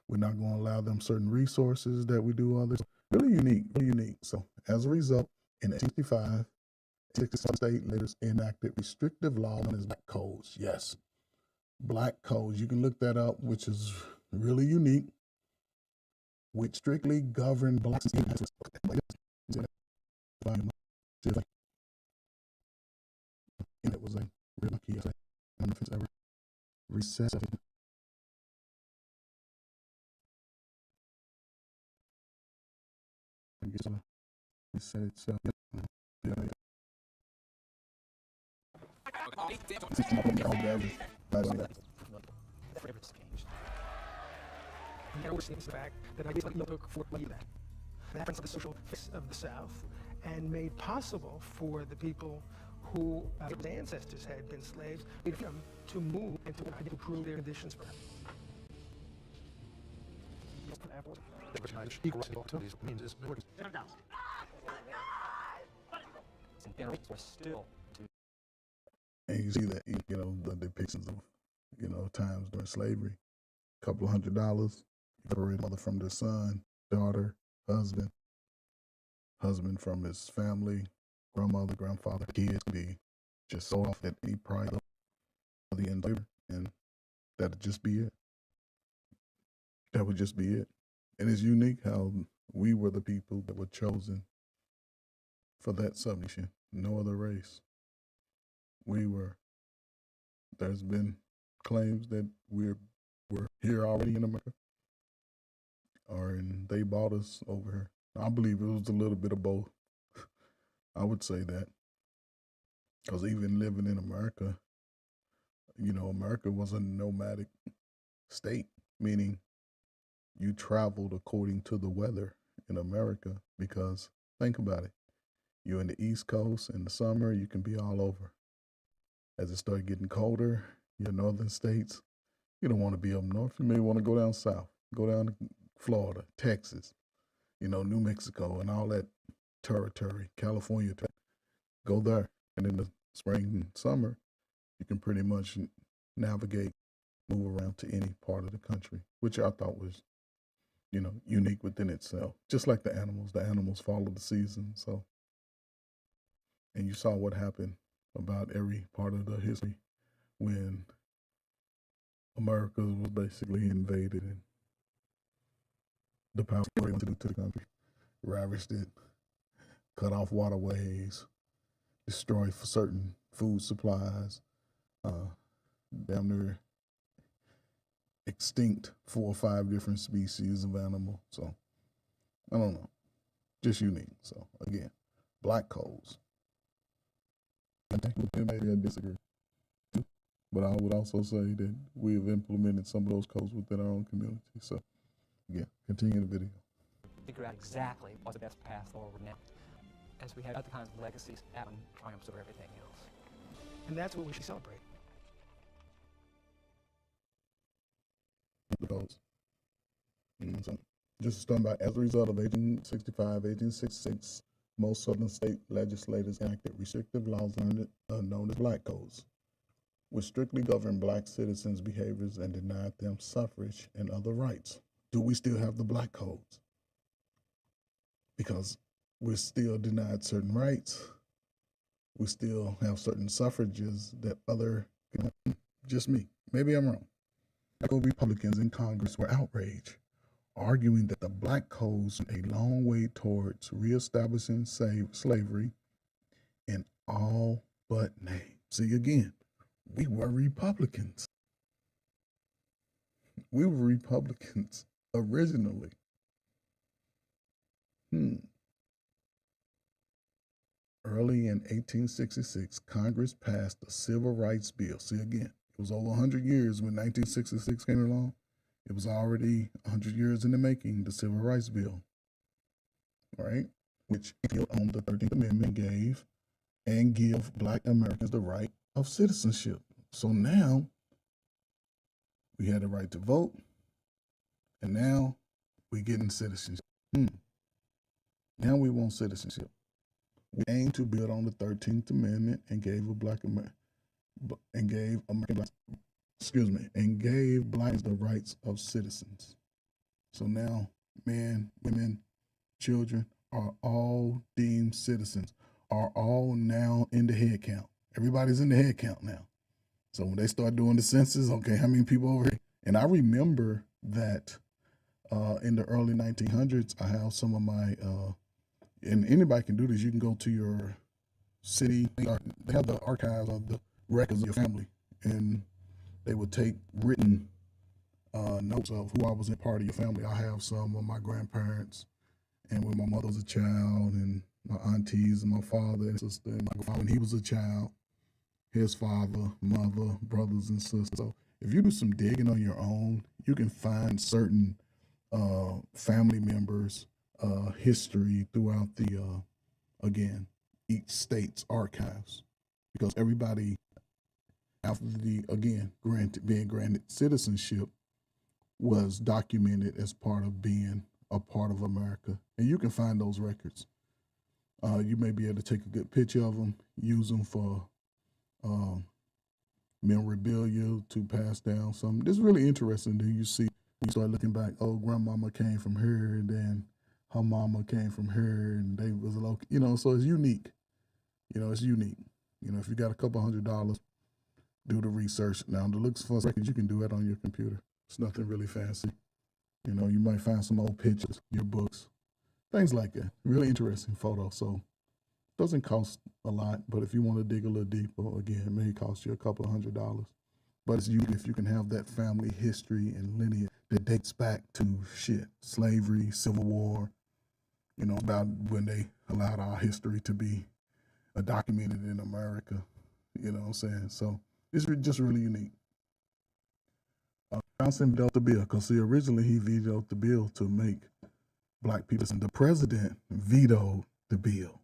We're not going to allow them certain resources that we do others. Really unique, really unique. So as a result, in 1865, 60 state leaders enacted restrictive law known as black codes. Yes, black codes. You can look that up, which is really unique, which strictly govern blacks. And it was like real lucky. I don't know if it's ever recessed. I guess reset itself. There was the fact that I basically took for that. That brings the social face of the South and made possible for the people who their ancestors had been slaves to move and to improve their conditions for them. And you see that, you know, the depictions of, you know, times during slavery. A couple $100, separated mother from their son, daughter, husband from his family, grandmother, grandfather, kids be just sold off at any price of the end of labor, and that'd just be it. That would just be it. And it's unique how we were the people that were chosen for that submission. No other race. We were. There's been claims that we're here already in America, and they bought us over here. I believe it was a little bit of both. I would say that. Because even living in America, you know, America was a nomadic state, meaning you traveled according to the weather in America. Because think about it. You're in the East Coast in the summer, you can be all over. As it started getting colder, your northern states, you don't want to be up north. You may want to go down south, go down to Florida, Texas, you know, New Mexico, and all that territory, California. Go there. And in the spring and summer, you can pretty much navigate, move around to any part of the country, which I thought was, you know, unique within itself. Just like the animals follow the season. So, and you saw what happened about every part of the history when America was basically invaded and the power went to the country, ravaged it, cut off waterways, destroyed for certain food supplies, damn near extinct 4 or 5 different species of animal. So I don't know, just unique. So again, black codes. Maybe I disagree, but I would also say that we have implemented some of those codes within our own community. So again, continue the video. Figure out exactly what's the best path forward now, as we have other kinds of legacies and triumphs over everything else. And that's what we should celebrate. The codes. You know what I'm saying? Just to start by, as a result of 1865, 1866, most southern state legislators enacted restrictive laws known as black codes, which strictly governed black citizens' behaviors and denied them suffrage and other rights. Do we still have the black codes? Because we're still denied certain rights. We still have certain suffrages that just me, maybe I'm wrong. Republicans in Congress were outraged, arguing that the black codes went a long way towards reestablishing slavery in all but name. See, again, we were Republicans. We were Republicans originally. Early in 1866, Congress passed the Civil Rights Bill. See, again, it was over 100 years when 1966 came along. It was already 100 years in the making, the Civil Rights Bill, right? Which on the 13th Amendment give black Americans the right of citizenship. So now we had the right to vote, and now we're getting citizenship. Now we want citizenship. We aim to build on the 13th Amendment and gave blacks the rights of citizens. So now men, women, children are all deemed citizens, are all now in the head count. Everybody's in the head count now. So when they start doing the census, okay, how many people over here? And I remember that in the early 1900s, I have some of my, and anybody can do this, you can go to your city, they have the archives of the records of your family, and they would take written notes of who I was in part of your family. I have some of my grandparents, and when my mother was a child, and my aunties, and my father and sister, and my father when he was a child, his father, mother, brothers and sisters. So if you do some digging on your own, you can find certain family members' history throughout the, again, each state's archives, because everybody, after the, again, being granted citizenship, was documented as part of being a part of America. And you can find those records. You may be able to take a good picture of them, use them for memorabilia to pass down something. It's really interesting. Then you see, you start looking back, oh, grandmama came from here, and then her mama came from here, and they was a local, you know, so it's unique. You know, it's unique. You know, if you got a couple $100, do the research. Now, the looks for records, you can do that on your computer. It's nothing really fancy. You know, you might find some old pictures, your books, things like that. Really interesting photo. So it doesn't cost a lot, but if you want to dig a little deeper, again, it may cost you a couple $100. But it's you if you can have that family history and lineage that dates back to slavery, Civil War, you know, about when they allowed our history to be documented in America. You know what I'm saying? So it's just really unique. Johnson vetoed the bill because, see, originally he vetoed the bill to make black people, and the president vetoed the bill.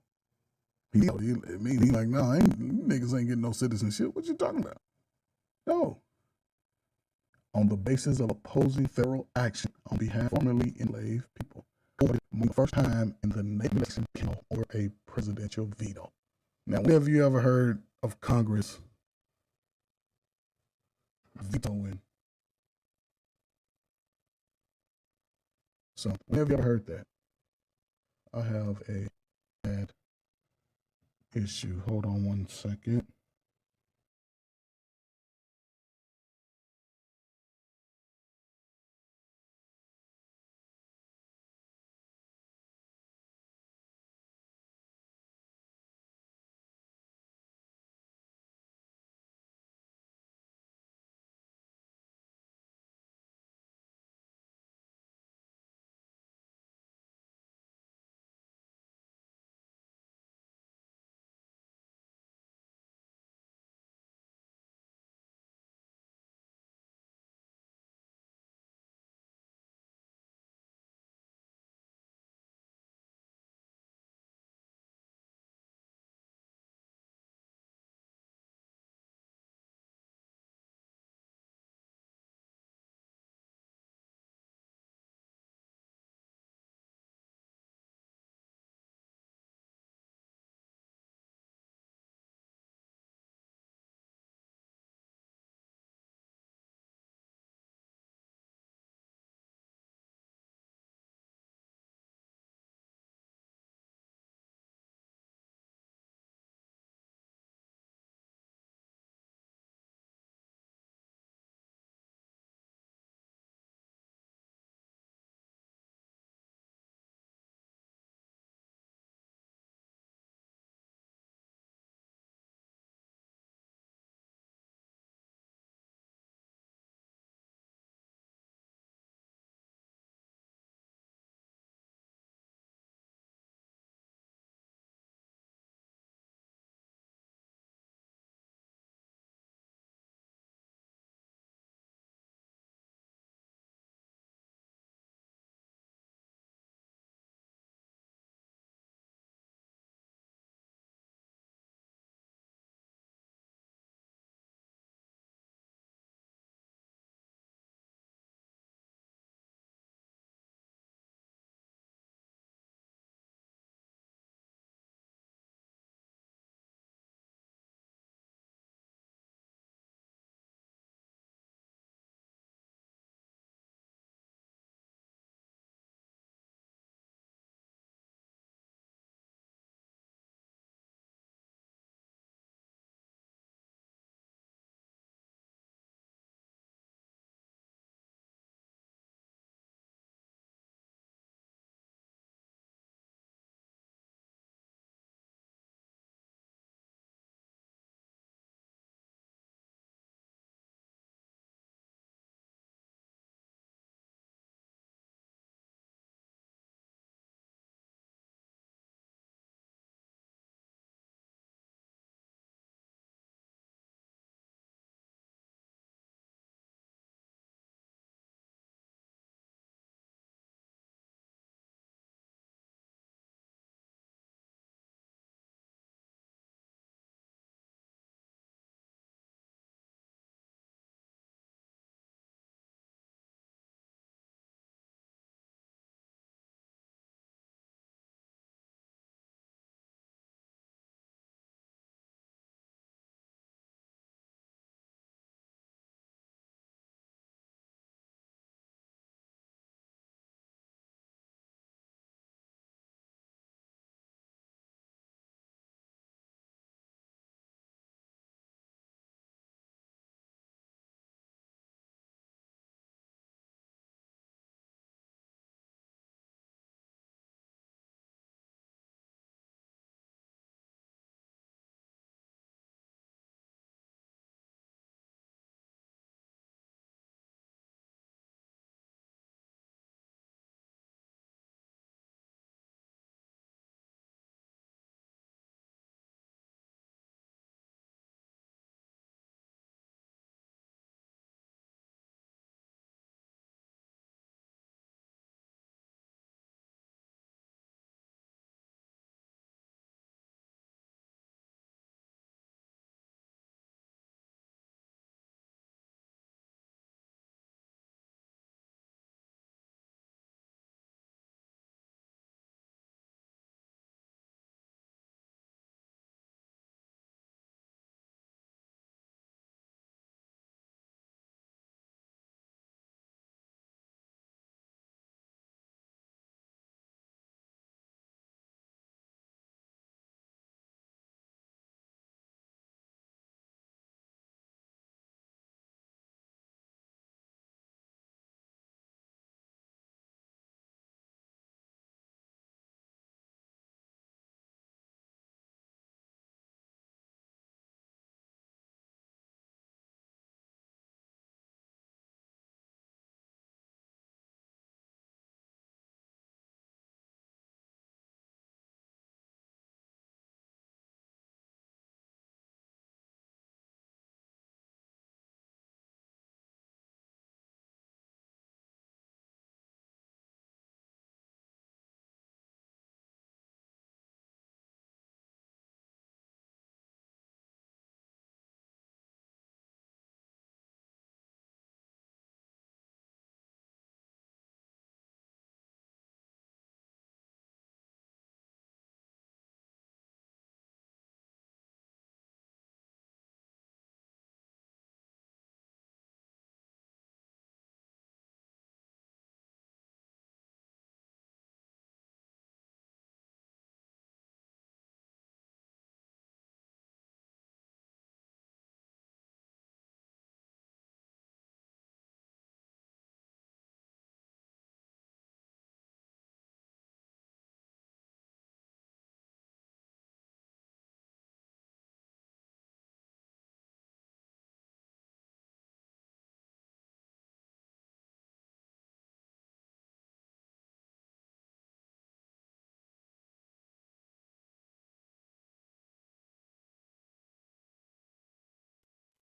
He's like, no, niggas ain't getting no citizenship. What you talking about? No. On the basis of opposing federal action on behalf of formerly enslaved people, for the first time in the nation over a presidential veto. Now, have you ever heard of Congress vetoing something? When have you ever heard that? I have a bad issue. Hold on one second.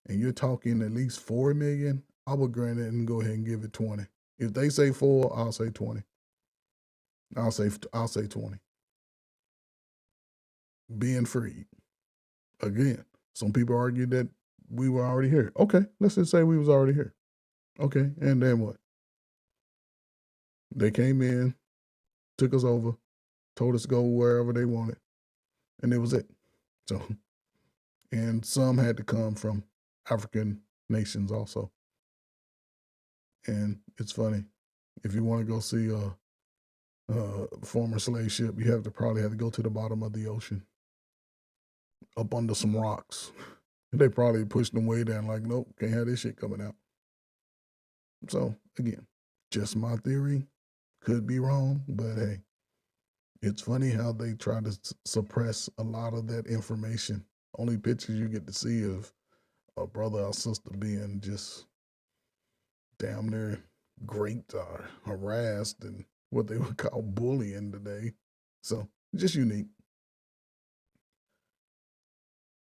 and you're talking at least 4 million, I would grant it and go ahead and give it 20. If they say 4, I'll say 20. I'll say 20. Being freed. Again, some people argue that we were already here. Okay, let's just say we was already here. Okay, and then what? They came in, took us over, told us to go wherever they wanted, and it was it. So, and some had to come from African nations also. And it's funny, if you want to go see a former slave ship, you probably have to go to the bottom of the ocean, up under some rocks. They probably pushed them way down, like, nope, can't have this shit coming out. So again, just my theory, could be wrong, but hey, it's funny how they try to suppress a lot of that information. Only pictures you get to see of a brother or sister being just damn near raped or harassed and what they would call bullying today. So just unique.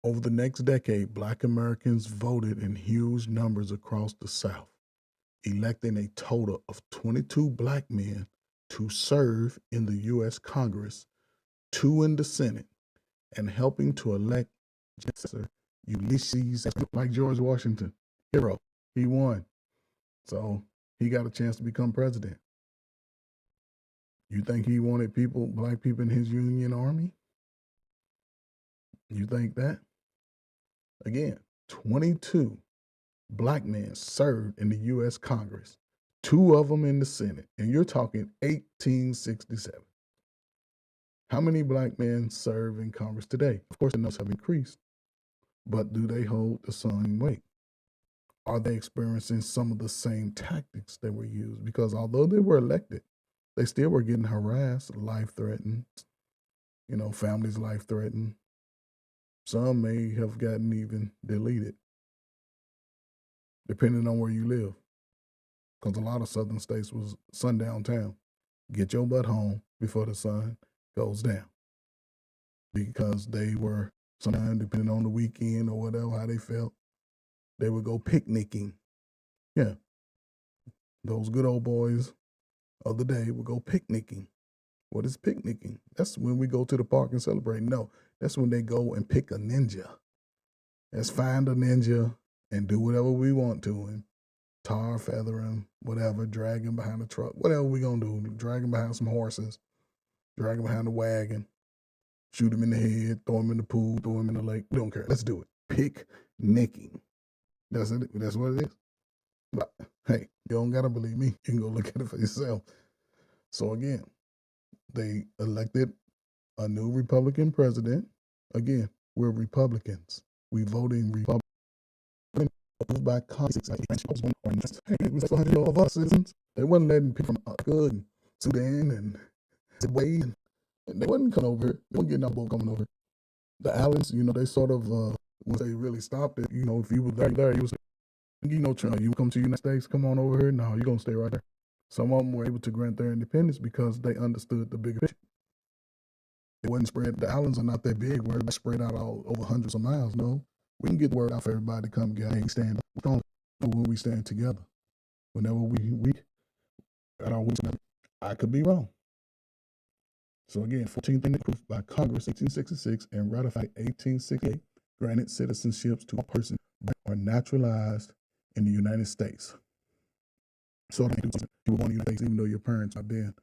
Over the next decade, Black Americans voted in huge numbers across the South, electing a total of 22 Black men to serve in the U.S. Congress, 2 in the Senate, and helping to elect Ulysses, like George Washington, hero. He won. So he got a chance to become president. You think he wanted Black people in his Union Army? You think that? Again, 22 Black men served in the U.S. Congress, 2 of them in the Senate, and you're talking 1867. How many Black men serve in Congress today? Of course, the numbers have increased, but do they hold the same weight? Are they experiencing some of the same tactics that were used? Because although they were elected, they still were getting harassed, life threatened, families life threatened. Some may have gotten even deleted, depending on where you live. Because a lot of southern states was sundown town. Get your butt home before the sun goes down. Because they were, sometimes depending on the weekend or whatever, how they felt, they would go picnicking. Yeah. Those good old boys of the day would go picnicking. What is picnicking? That's when we go to the park and celebrate. No, that's when they go and pick a ninja. Let's find a ninja and do whatever we want to him. Tar, feather him, whatever, drag him behind the truck, whatever we gonna do. Drag him behind some horses, drag him behind the wagon, shoot him in the head, throw him in the pool, throw him in the lake. We don't care. Let's do it. Picnicking. That's it. That's what it is. But hey, you don't gotta believe me. You can go look at it for yourself. So again, they elected a new Republican president. Again, we're Republicans. We voting Republican by Congress. Hey, we 400 of us citizens. They wasn't letting people from Africa and Sudan and Zimbabwe, and they wasn't coming over here. They wasn't getting our boat coming over. The Allens, they sort of, once they really stopped it, if you were there, you was, you come to the United States, come on over here. No, you're going to stay right there. Some of them were able to grant their independence because they understood the bigger picture. It wasn't spread. The islands are not that big where they're spread out all over hundreds of miles. No, we can get the word out for everybody to come together and stand. When we stand together, whenever we got our wits together. I could be wrong. So again, 14th approved by Congress 1866 and ratified 1868, granted citizenships to a person that are naturalized in the United States. So you were born in the United States, even though your parents are dead,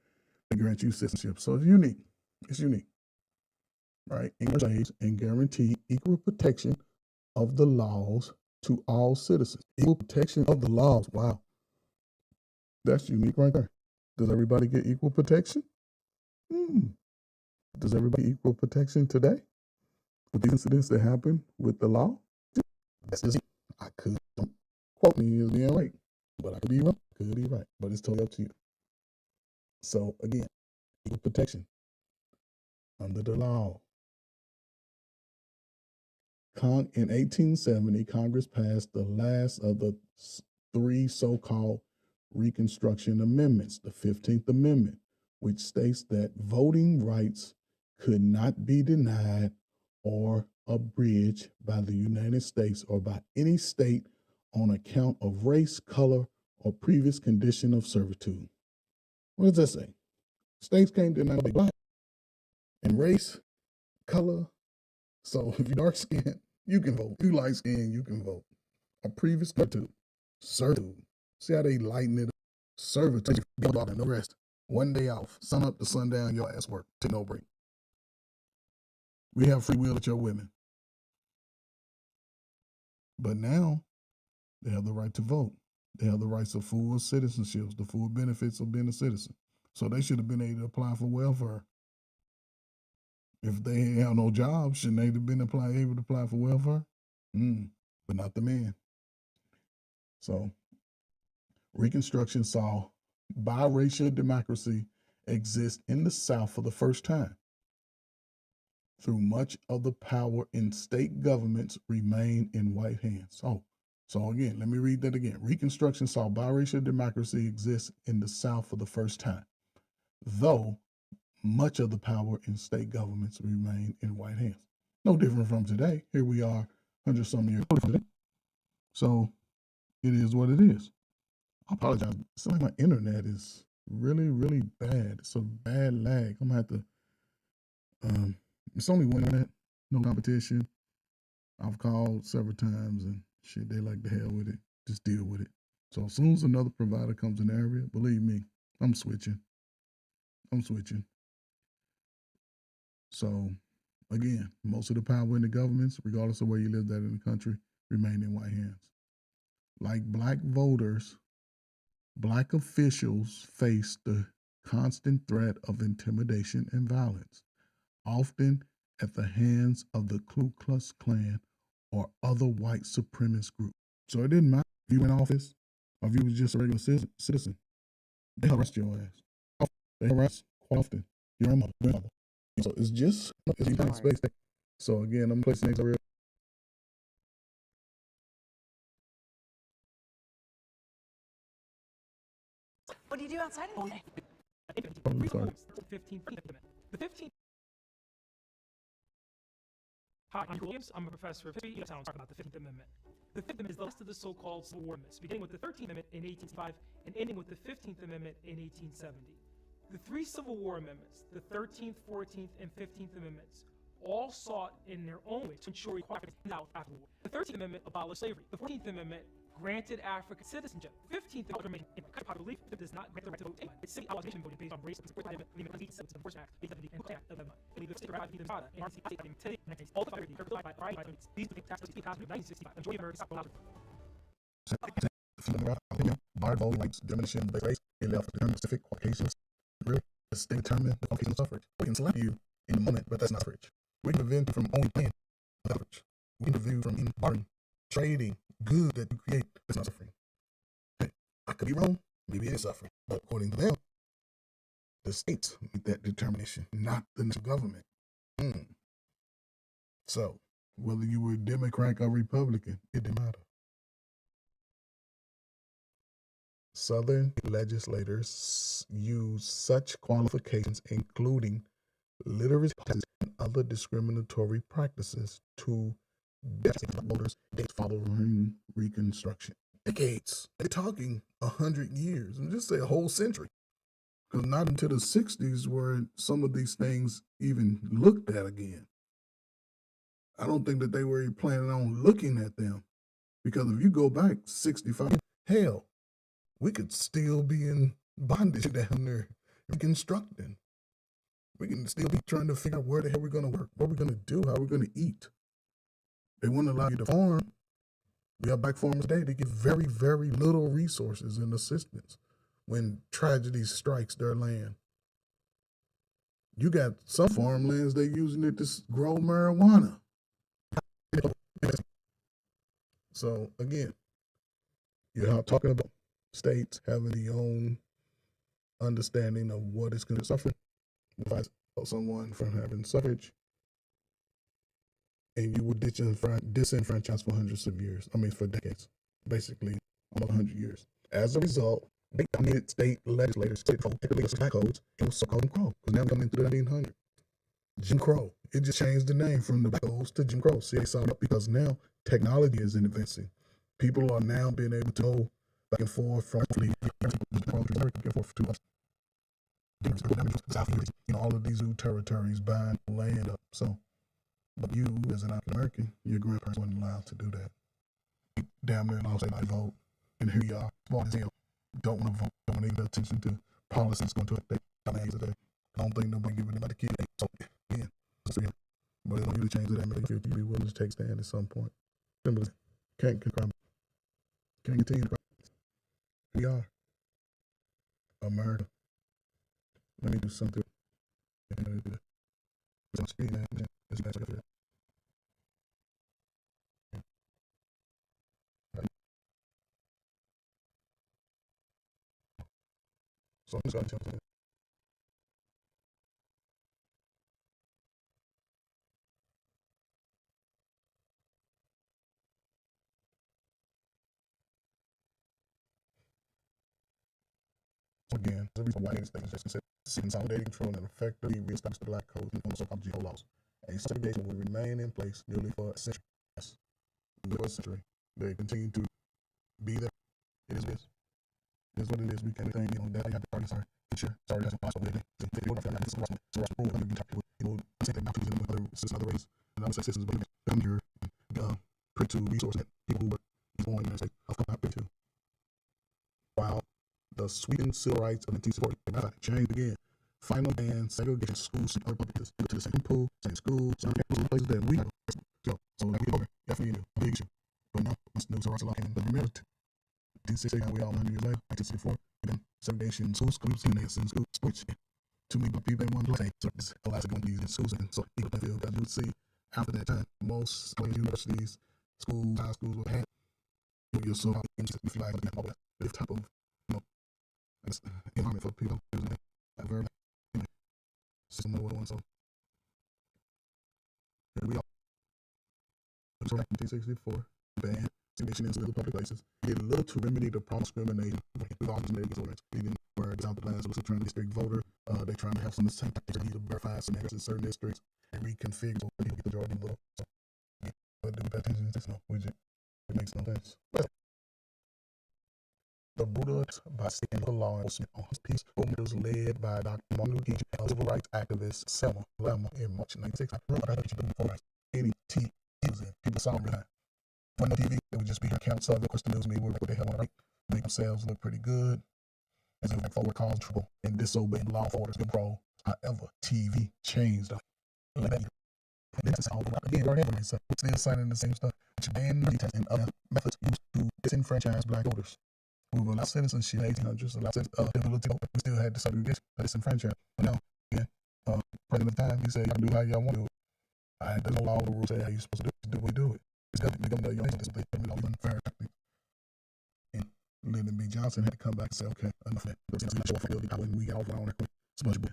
they grant you citizenship. So it's unique. It's unique, right? And guarantee equal protection of the laws to all citizens. Equal protection of the laws. Wow, that's unique right there. Does everybody get equal protection? Does everybody equal protection today with the incidents that happen with the law? That's just, I could, don't quote me as being right, but I could be wrong. Could be right, but it's totally up to you. So again, equal protection under the law. In 1870, Congress passed the last of the 3 so-called Reconstruction Amendments, the 15th Amendment, which states that voting rights could not be denied or abridged by the United States or by any state on account of race, color, or previous condition of servitude. What does that say? States can't deny they black and race, color. So if you're dark skinned, you can vote. If you light skinned, you can vote. A previous servitude. Servitude. See how they lighten it up? Servitude. No rest. 1 day off. Sun up to sundown, your ass work. Take no break. We have free will at your women. But now they have the right to vote. They have the rights of full citizenships, the full benefits of being a citizen. So they should have been able to apply for welfare. If they have no job, shouldn't they have been able to apply for welfare? But not the men. So Reconstruction saw biracial democracy exist in the South for the first time. Through much of the power in state governments remained in white hands. So again, let me read that again. Reconstruction saw biracial democracy exist in the South for the first time, though much of the power in state governments remained in white hands. No different from today. Here we are, 100-some years later. So it is what it is. I apologize. It sounds like my internet is really, really bad. It's a bad lag. I'm gonna have to. It's only one internet, no competition. I've called several times and shit. They like the hell with it. Just deal with it. So as soon as another provider comes in the area, believe me, I'm switching. So again, most of the power in the governments, regardless of where you lived at in the country, remain in white hands. Like black voters, black officials face the constant threat of intimidation and violence, often at the hands of the Ku Klux Klan or other white supremacist groups. So it didn't matter if you were in office or if you was just a regular citizen. They harassed your ass. They harass quite often your grandmother. So it's just it's United Space. So again, I'm placing things real. What do you do outside all day? I'm sorry. The 15th. Hi, I'm Williams. I'm a professor of history. That's how I'm talking about the 15th Amendment. The 15th Amendment is the last of the so-called Civil War amendments, beginning with the 13th Amendment in 1865 and ending with the 15th Amendment in 1870. The three Civil War amendments, the 13th, 14th, and 15th Amendments, all sought in their own way to ensure equality out after the war. The 13th Amendment abolished slavery. The 14th Amendment granted African citizenship. The 15th Amendment made popular belief that does not grant the right to vote to anyone. It's simply abolition voting based on race and support the Amendment leads to the Enforcement Act, 870, and Act of Amendment. It leaves the state rabbi, the Nevada, and RC, all the federal government by variety of amendments. These taxes be passed in 1965. The majority of Americans stopped Barred voting rights, demolition of race, it left the Pacific Caucasians. Really, the state determined the Caucasian suffrage. We can select you in the moment, but that's not suffrage. We can prevent you from only playing suffrage. We can prevent you from bartering, trading good that you create. That's not suffering. Hey, I could be wrong. Maybe it is suffering. But according to them, the states make that determination, not the government. So, whether you were Democrat or Republican, it didn't matter. Southern legislators use such qualifications, including literacy tests and other discriminatory practices, to definitely voters dates following Reconstruction. Decades. They're talking 100 years, and just say a whole century. Because not until the 60s were some of these things even looked at again. I don't think that they were planning on looking at them. Because if you go back 65, hell, we could still be in bondage down there, reconstructing. We can still be trying to figure out where the hell we're going to work, what we're going to do, how we're going to eat. They wouldn't allow you to farm. We have black farmers today. They get very, very little resources and assistance when tragedy strikes their land. You got some farmlands, they're using it to grow marijuana. So again, you're talking about states having their own understanding of what is considered suffering. If I stop someone from having suffrage, and you would disenfranchise for hundreds of years, for decades, basically almost 100 years. As a result, they dominated state legislators to particularly black codes and so-called Jim Crow, because now we're coming into the 1900s. Jim Crow, It just changed the name from the Black Codes to Jim Crow. See, they saw it because now technology is advancing. People are now being able to go back and forth from back and forth to us. All of these new territories buying land up. So, but you, as an African American, your grandparents weren't allowed to do that. Damn near lost their vote, and here you are, smart as hell, don't want to vote, don't want to pay attention to policies going to affect their age today. I don't think nobody giving anybody kid. So, yeah, but it's on you to change it. If you be willing to take stand at some point. Simple as can't continue to cry. We are America. Let me do something. It's on screen, man. It's nice. So I'm just going to tell you. Again, the reason why these things just consider consolidating control and effectively reestablish the Black Code and the so-called GO laws. A segregation will remain in place nearly for a century. Yes, for a century. They continue to be there. It is this. It is what it is. We can't think, that they have the parties are future. Sorry, that's impossible. They don't feel like this is Russell. So Russell Rule, I'm talking people, say that now to them with other races and other systems, but come here, pray to resources that people who were born in the United States have come out to. While the sweeping civil rights of 1940 changed again. Final ban segregation schools and other public places to the same pool, same schools, same places that we have. So like we over, definitely a big issue. But now, once the civil rights law came, but remember, 1960, we all 100 years later, 1964, again, segregation in schools, elimination in schools, which too many people in one place. So this allows to go into these schools, and so people can feel that you would see after that time, most universities, schools, high schools will have your so if you like this type of environment for people using that very system of one. So here we are. So 1964, ban segregation into the public places. He did little to remedy the problem of discrimination with all these negative ordinance. Even where it's out the plans was trying to district voter, they're trying to have some of the same tactics to verify some addresses in certain districts and reconfigure so people get the majority of the vote. So but do we pay attention to this? No, it makes no sense. But the Buddha by state and law enforcement on his peace movement was led by Dr. Martin Luther King and civil rights activist Selma Lamar in March 1996. I remember that picture before any TV was in. People saw him behind. When no TV, it would just be her counts of, course, the news media would what they have on the right, make themselves look pretty good, as if forward causing trouble and disobeying law enforcement control. However, TV changed the again, we're everywhere, so we're still signing the same stuff, which ban details and other methods used to disenfranchise black voters. We were allowed citizenship in the 1800s, allowed ability to vote, we still had the segregation, disenfranchised. But now, again, president at the time, he said, y'all can do how y'all want to do it. There's no law or rules say how you're supposed to do it, we do it. It's got to become the young agents, they don't even fair tactic. And Lyndon B. Johnson had to come back and say, okay, enough of that. When we got off our own, it's a bunch of bull.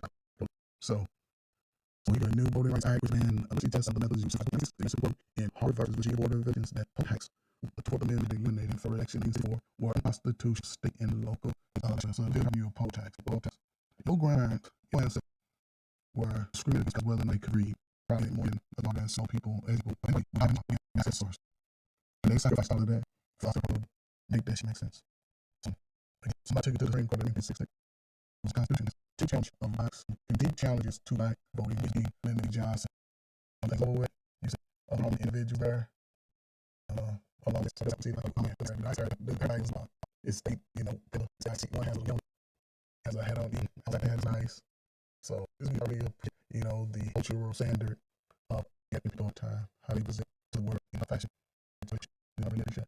So we got a new voting rights act, which then obviously tests some of the methods used in Harvard versus Virginia Board of Evidence that tax the 4th Amendment eliminated for election in 1964 were constitutional, state, and local elections. So they'll have you a poll tax. Your grind, your ancestors were discriminated because whether they could read, probably more than some people able. Anyway, that's source. And they sacrificed all of that for us to make that shit make sense. So, again, somebody took it to the Supreme Court in 1960. It was the Constitution. Two challenges of blacks, deep challenges to black voting, being Lyndon B. Johnson. Things over with. You see, along the individual there. Along this, so that's what I'm saying. The paradigm is it's state, one has a young, has a head on in, I was like, that's nice. So this is already the cultural standard of getting people on time, how they present to the world in a fashion. Which relationship.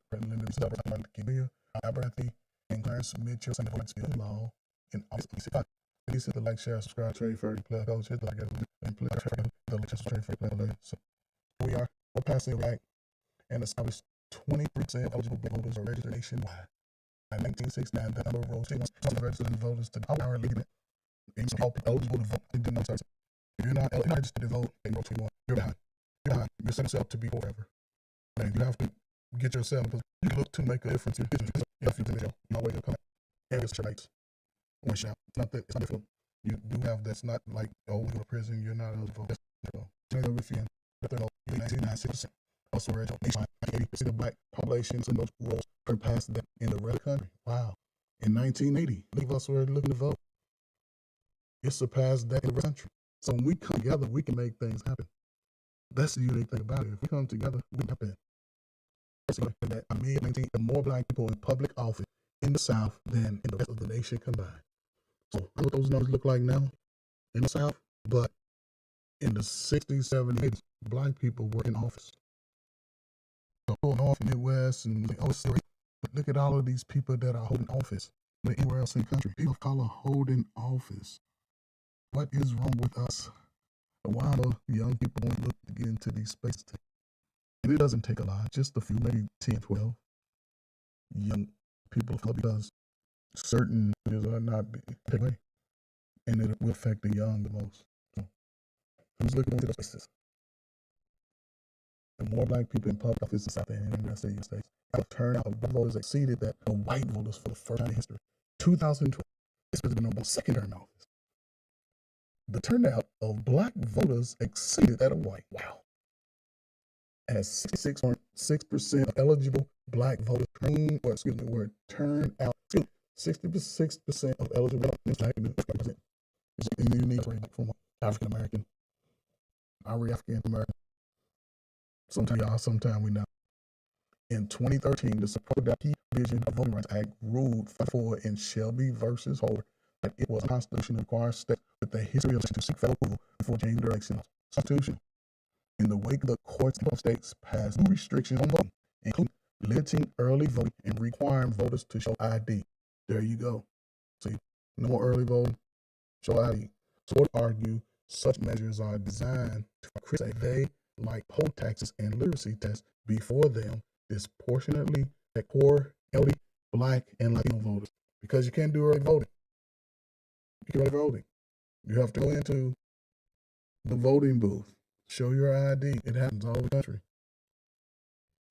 President Lyndon B. Johnson about Kibia, Albert Anthony, and Clarence Mitchell, Senator for Legislative Law, in August 1965. Please hit the like, share, subscribe, trade for player coach, hit the like, and play the lecture trade for player. So we're passing back and established 20% eligible black voters are registered nationwide. In 1969, the number of roles to registered voters to our limit. And so all eligible to vote. If you're not registered to vote, then vote 21. You're behind. You're setting yourself up to be forever. And you have to get yourself, because you can look to make a difference in business. If you do no way to come and it's your rights. One shot. It's not difficult. You do have that's not like, oh, we go to prison, you're not eligible. Within the 1996%. Also, nationwide, 80% of black populations in those roles surpassed that in the rest of the country. Wow. In 1980, leave us were looking to vote. It surpassed that in the rest of the country. So when we come together, we can make things happen. That's the unique thing about it. If we come together, we can happen. That I mean, 19, the more black people in public office in the South than in the rest of the nation combined. So I know what those numbers look like now in the South, but in the 60s, 70s, 80s, black people were in office. So North, Midwest, and but look at all of these people that are holding office anywhere else in the country. People of color holding office. What is wrong with us? Why do young people want to look to get into these spaces? And it doesn't take a lot, just a few, maybe 10, 12 young people of color, because certain things are not taken away. And it will affect the young the most. So who's looking into those spaces? The more black people in public offices out there in the United States, the turnout of black voters exceeded that of white voters for the first time in history. 2012, this was the number second term in office. The turnout of black voters exceeded that of white. Wow. As 66.6% of eligible black voters turned out. 66% of eligible black voters. You need to from African American. African American. Sometimes y'all, sometimes we not. In 2013, the Support Key Provision of Voting Rights Act ruled for in Shelby versus Holder that it was constitutional to require states with a history of to seek federal approval before changing their elections. Constitution. In the wake of the courts, of states passed new restrictions on voting, including limiting early voting and requiring voters to show ID. There you go. See, no more early voting, show ID. So would argue such measures are designed to increase they like poll taxes and literacy tests before them disproportionately at poor, elderly, black, and Latino voters. Because you can't do early voting. You can't early voting. You have to go into the voting booth, show your ID. It happens all over the country.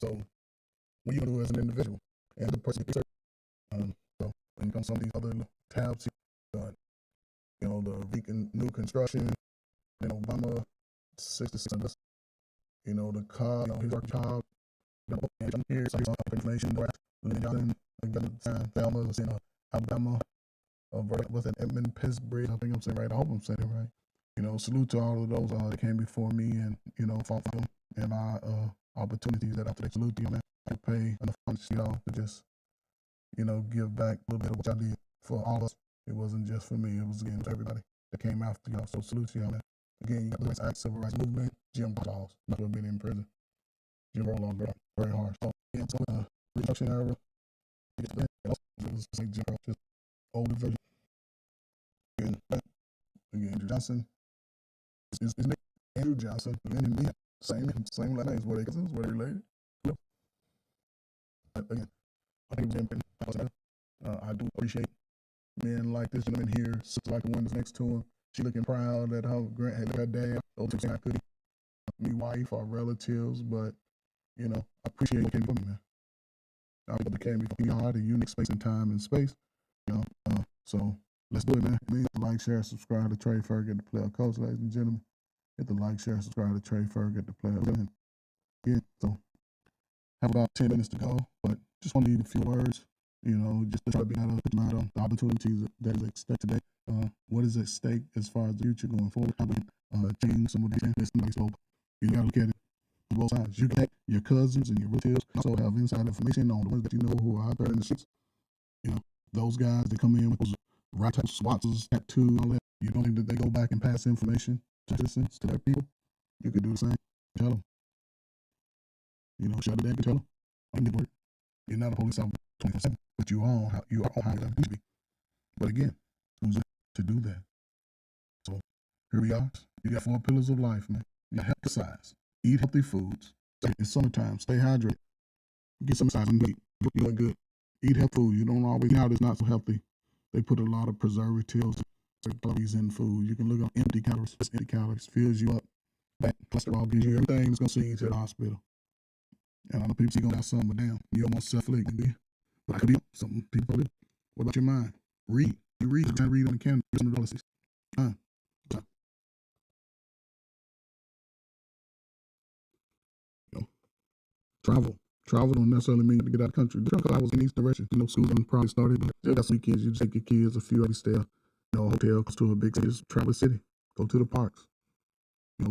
So what you can do as an individual and the person so when it comes to some of these other tabs, you know, the new construction, you know, Obama 66, you know, the car, you know, his work job, and here's some information where Thelma was in Alabama, was it Edmund Pittsburgh? I think I'm saying right. I hope I'm saying it right. You know, salute to all of those that came before me and, you know, fought for them and our opportunities that after they salute you, man. I pay enough you know, to just, you know, give back a little bit of what I did for all of us. It wasn't just for me. It was, again, for everybody that came after y'all. So salute to y'all, man. Again, you got the Rights Act, Civil Rights Movement, Jim Crow laws. Not to have been in prison. Jim Crow laws very hard. So, again, so Reconstruction era, it was like Jim Crow, just older version. Again, Andrew Johnson. His name Andrew Johnson, and me, same last names. Were they cousins? Were they related? No. But again, I think it's important. I do appreciate men like this gentleman here, sister like the one that's next to him. She looking proud that her dad, I couldn't me wife or relatives, but you know, I appreciate what came from me, man. I became beyond a unique space and time and space, you know. So let's do it, man. Hit the like, share, subscribe to Trey Ferg at the Player Coach, ladies and gentlemen. Hit the like, share, subscribe to Trey Ferg at the Player Coach. Yeah, so have about 10 minutes to go, but just want to leave a few words, you know, just to try to be out of the opportunities that is at stake today. What is at stake as far as the future going forward? How we change some of these things. So you got to look at it on both sides. You can your cousins and your relatives also have inside information on the ones that you know who are out there in the streets. You know, those guys that come in with those right type swats, tattoos, all that. You don't think that they go back and pass information to citizens, to their people? You could do the same. Tell them. You know, shut it down. Tell them. I need work. You're not a police officer 24/7, but you are on how you need to be. But again, who's to do that? So here we are. You got 4 pillars of life, man. You got exercise, eat healthy foods. It's summertime. Stay hydrated. Get some exercise and eat. You're doing good. Eat healthy food. You don't always know it's not so healthy. They put a lot of preservatives, calories in food. You can look up empty calories. Just empty calories fills you up. That cholesterol gives you everything that's gonna send you to the hospital. And I know people see gonna have some, but damn, you almost self-afflicted. But I could be some people do. What about your mind? Read. You read. You try to read on the camera. Travel don't necessarily mean to get out of the country. Because I was in each direction. Schools probably started, but still got some weekends. You take your kids a few hours, stay, hotel, close to a big city, just travel the city, go to the parks,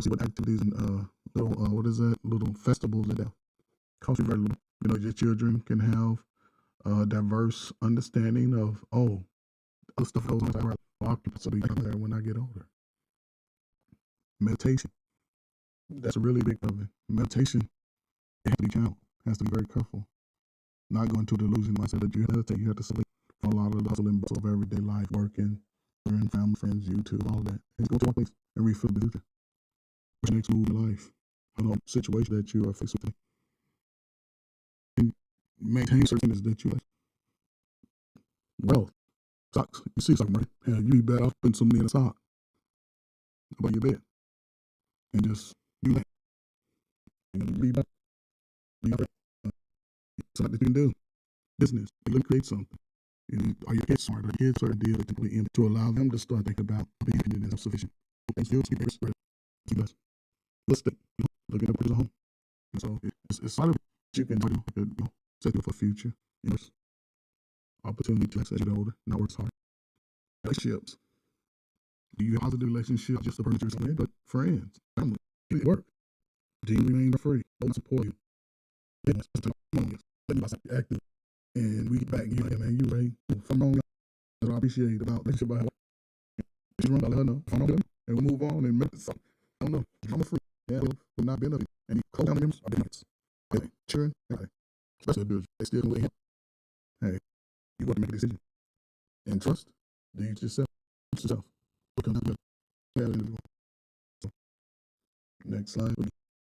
see what activities and little festivals and that cost you very little. Your children can have a diverse understanding of, other stuff goes on inside our occupancy there when I get older. Meditation. That's a really big of it. Meditation, it has to be channeled. Has to be very careful. Not go into the delusion mindset that you meditate. You have to sleep for a lot of the hustle and bustle of everyday life, working, family, friends, YouTube, all that. And go to one place and refill the future. What's your next move in life? Situation that you are faced with. And maintain certain things that you like. Wealth. Socks. You see stock market. Yeah, you be better off putting some money in a sock above your bed. And just do that. Be better. Something that you can do. Business. You create something. Are your kids smart? Are your kids sort of deal to allow them to start thinking about being independent and self-sufficient? Things feel to be very spread. Listen, looking up at a home. And so it's sort of you can set you up for the future. Opportunity to access you older, not work hard. Relationships. Do you positive relationships just the person you're saying, but friends, family, work. Do you remain free? Don't support you. Active. And we get back, man, you ready? If I'm wrong, I appreciate about relationship about she's wrong, let her know. If I'm wrong, and we'll move on and make something. I don't know. Drama free. Yeah, will not benefit. And close down members are benefits. Hey, children, especially if they still can him. Hey, you want to make a decision. And trust. Do you yourself? Yourself. Look at that. Next slide.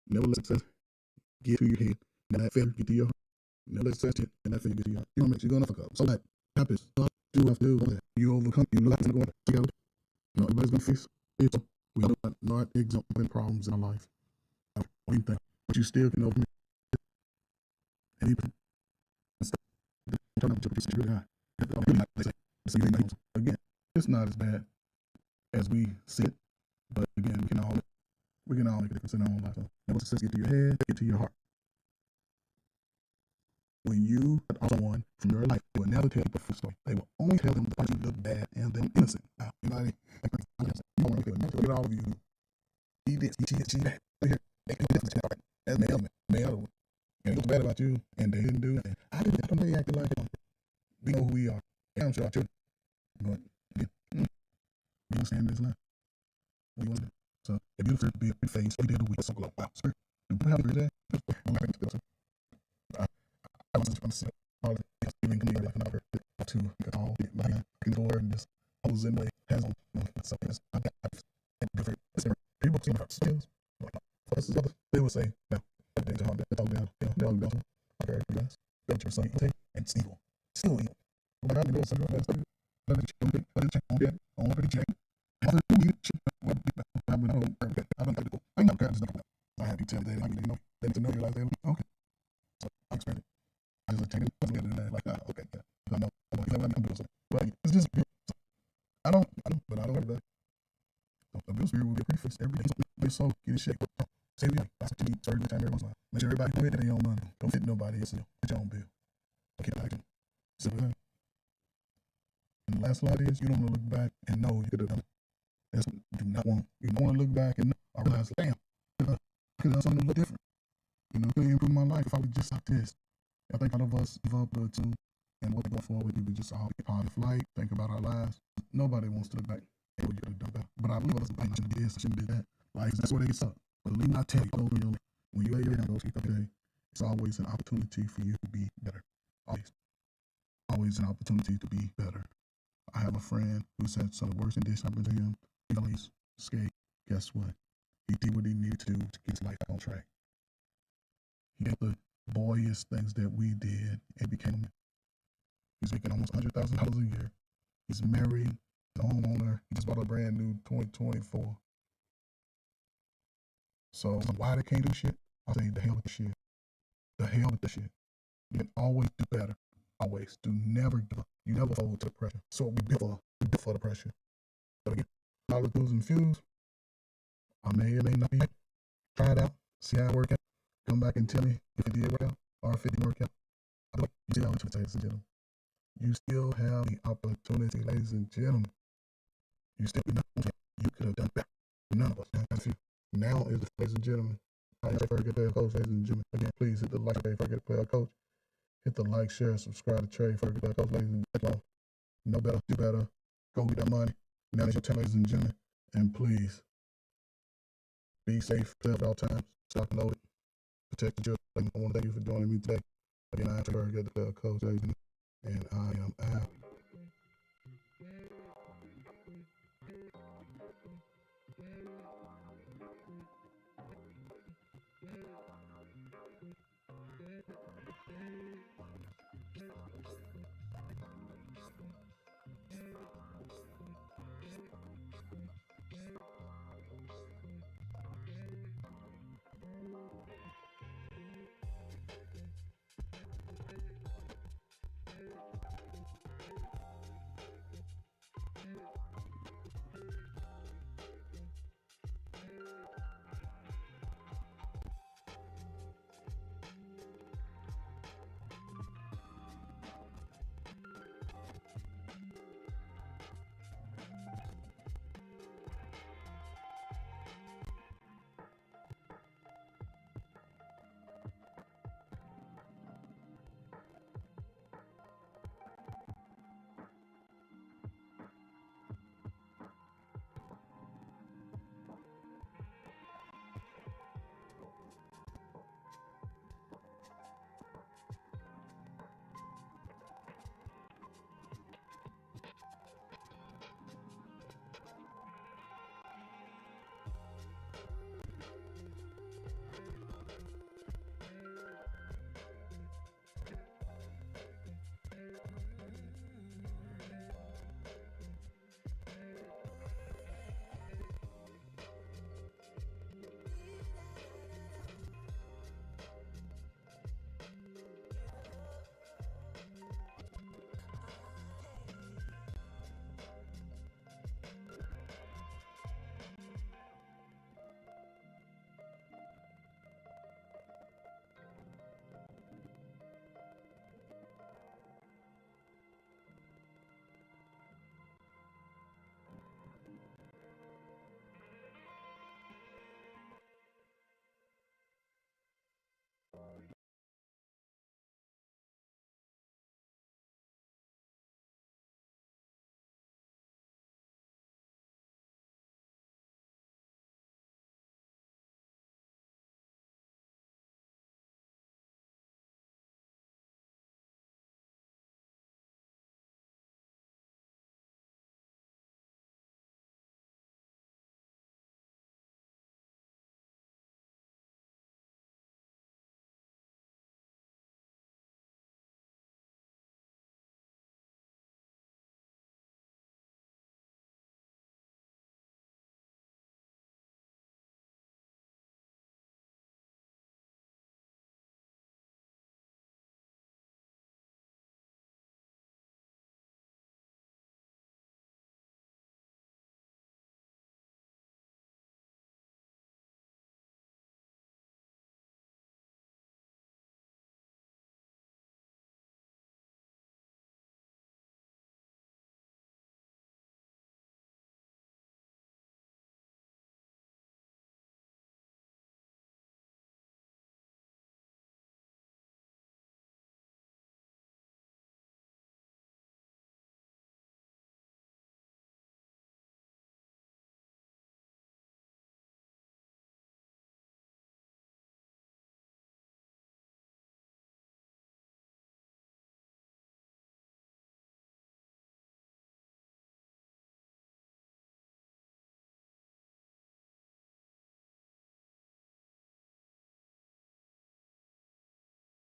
Never let success get to your head. And that failure get to your heart. Never let success get and that failure get to your heart. You're gonna fuck up. So that happens. Do have to do all that. You overcome. You know that's going together. Everybody's gonna face it. We are not exempt from problems in our life. Anything, but you still can overcome it. And even turn up to your guy. Again, it's not as bad as we see it, but again, we can all make a difference in our own life. So never success get to your head, get to your heart. When you are someone from your life, they will never tell people a full story. They will only tell them the part you look bad and them innocent. Now, you don't want to look at all of you. He did, she that. As an element, male, and it looks bad about you, and they didn't do it. I don't know they acted like them. We know who we are. And I'm sure our children. But you understand this now. What do you want to do? So if you deserve to be a big face, you did a week, so go, wow, spirit. Do you have a day? I was just going to say, all the giving community like another to get all the behind the door and just hose in the way, hands on, something that's not different. People seem to have skills. They would say, no, that's all down. They're all down. Okay, you guys, go to your son, and steal. Still evil. But I know something that's good. I don't check. I have you tell them, them to know you like that. Okay. So I expect it. I just take it like that. Okay, yeah. I know. I'm doing something. Well, it's just, I don't, but I don't every day. So the spirit will be pretty fixed every day. Your soul, get it shake. Save your life. That's what you need. Certain time every once in a while. Make sure everybody quit their own money. Don't fit nobody else. Get your own bill. Okay, I can. Simple thing. And the last slide is you don't want to look back and know you could have done it. That's what you do not want. You don't want to look back and realize, damn, I could have done something a little different. Could have improved my life if I was just like this. I think a lot of us give up the two and what we're going forward, we just all get positive light, think about our lives. Nobody wants to look back and we could have done better. But I believe others I shouldn't do this, I shouldn't do that. Like, that's where they get stuck. But let me not tell you, when you lay your hand on those people today, it's always an opportunity for you to be better. Always an opportunity to be better. I have a friend who said some of the worst conditions happened to him. He always escaped. Guess what? He did what he needed to get his life back on track. He did the boyish things that we did and became. He's making almost $100,000 a year. He's married, he's a homeowner. He just bought a brand new 2024. So why they can't do shit? I'll say the hell with the shit. The hell with the shit. You can always do better. Always. Do never give up. You never fold to the pressure. So we built for the pressure. So again, molecules infused. I may or may not be. Try it out. See how it works out. Come back and tell me if it did work out or if it didn't work out. You still have a chance, ladies and gentlemen. You still have the opportunity, ladies and gentlemen. You still you could have done better. None of us. Now is the ladies and gentlemen. I Trey Ferguson, player coach, ladies and gentlemen. Again, please hit the like, Trey Ferguson, player coach. Hit the like, share, subscribe to Trey Ferguson, player coach, ladies and gentlemen. Know better, do better. Go get that money. Now is your time, ladies and gentlemen. And please be safe at all times. Stock loaded. Protect your children. I want to thank you for joining me today. Again, I'm Trey Ferguson, the player coach, ladies and gentlemen. And I am out.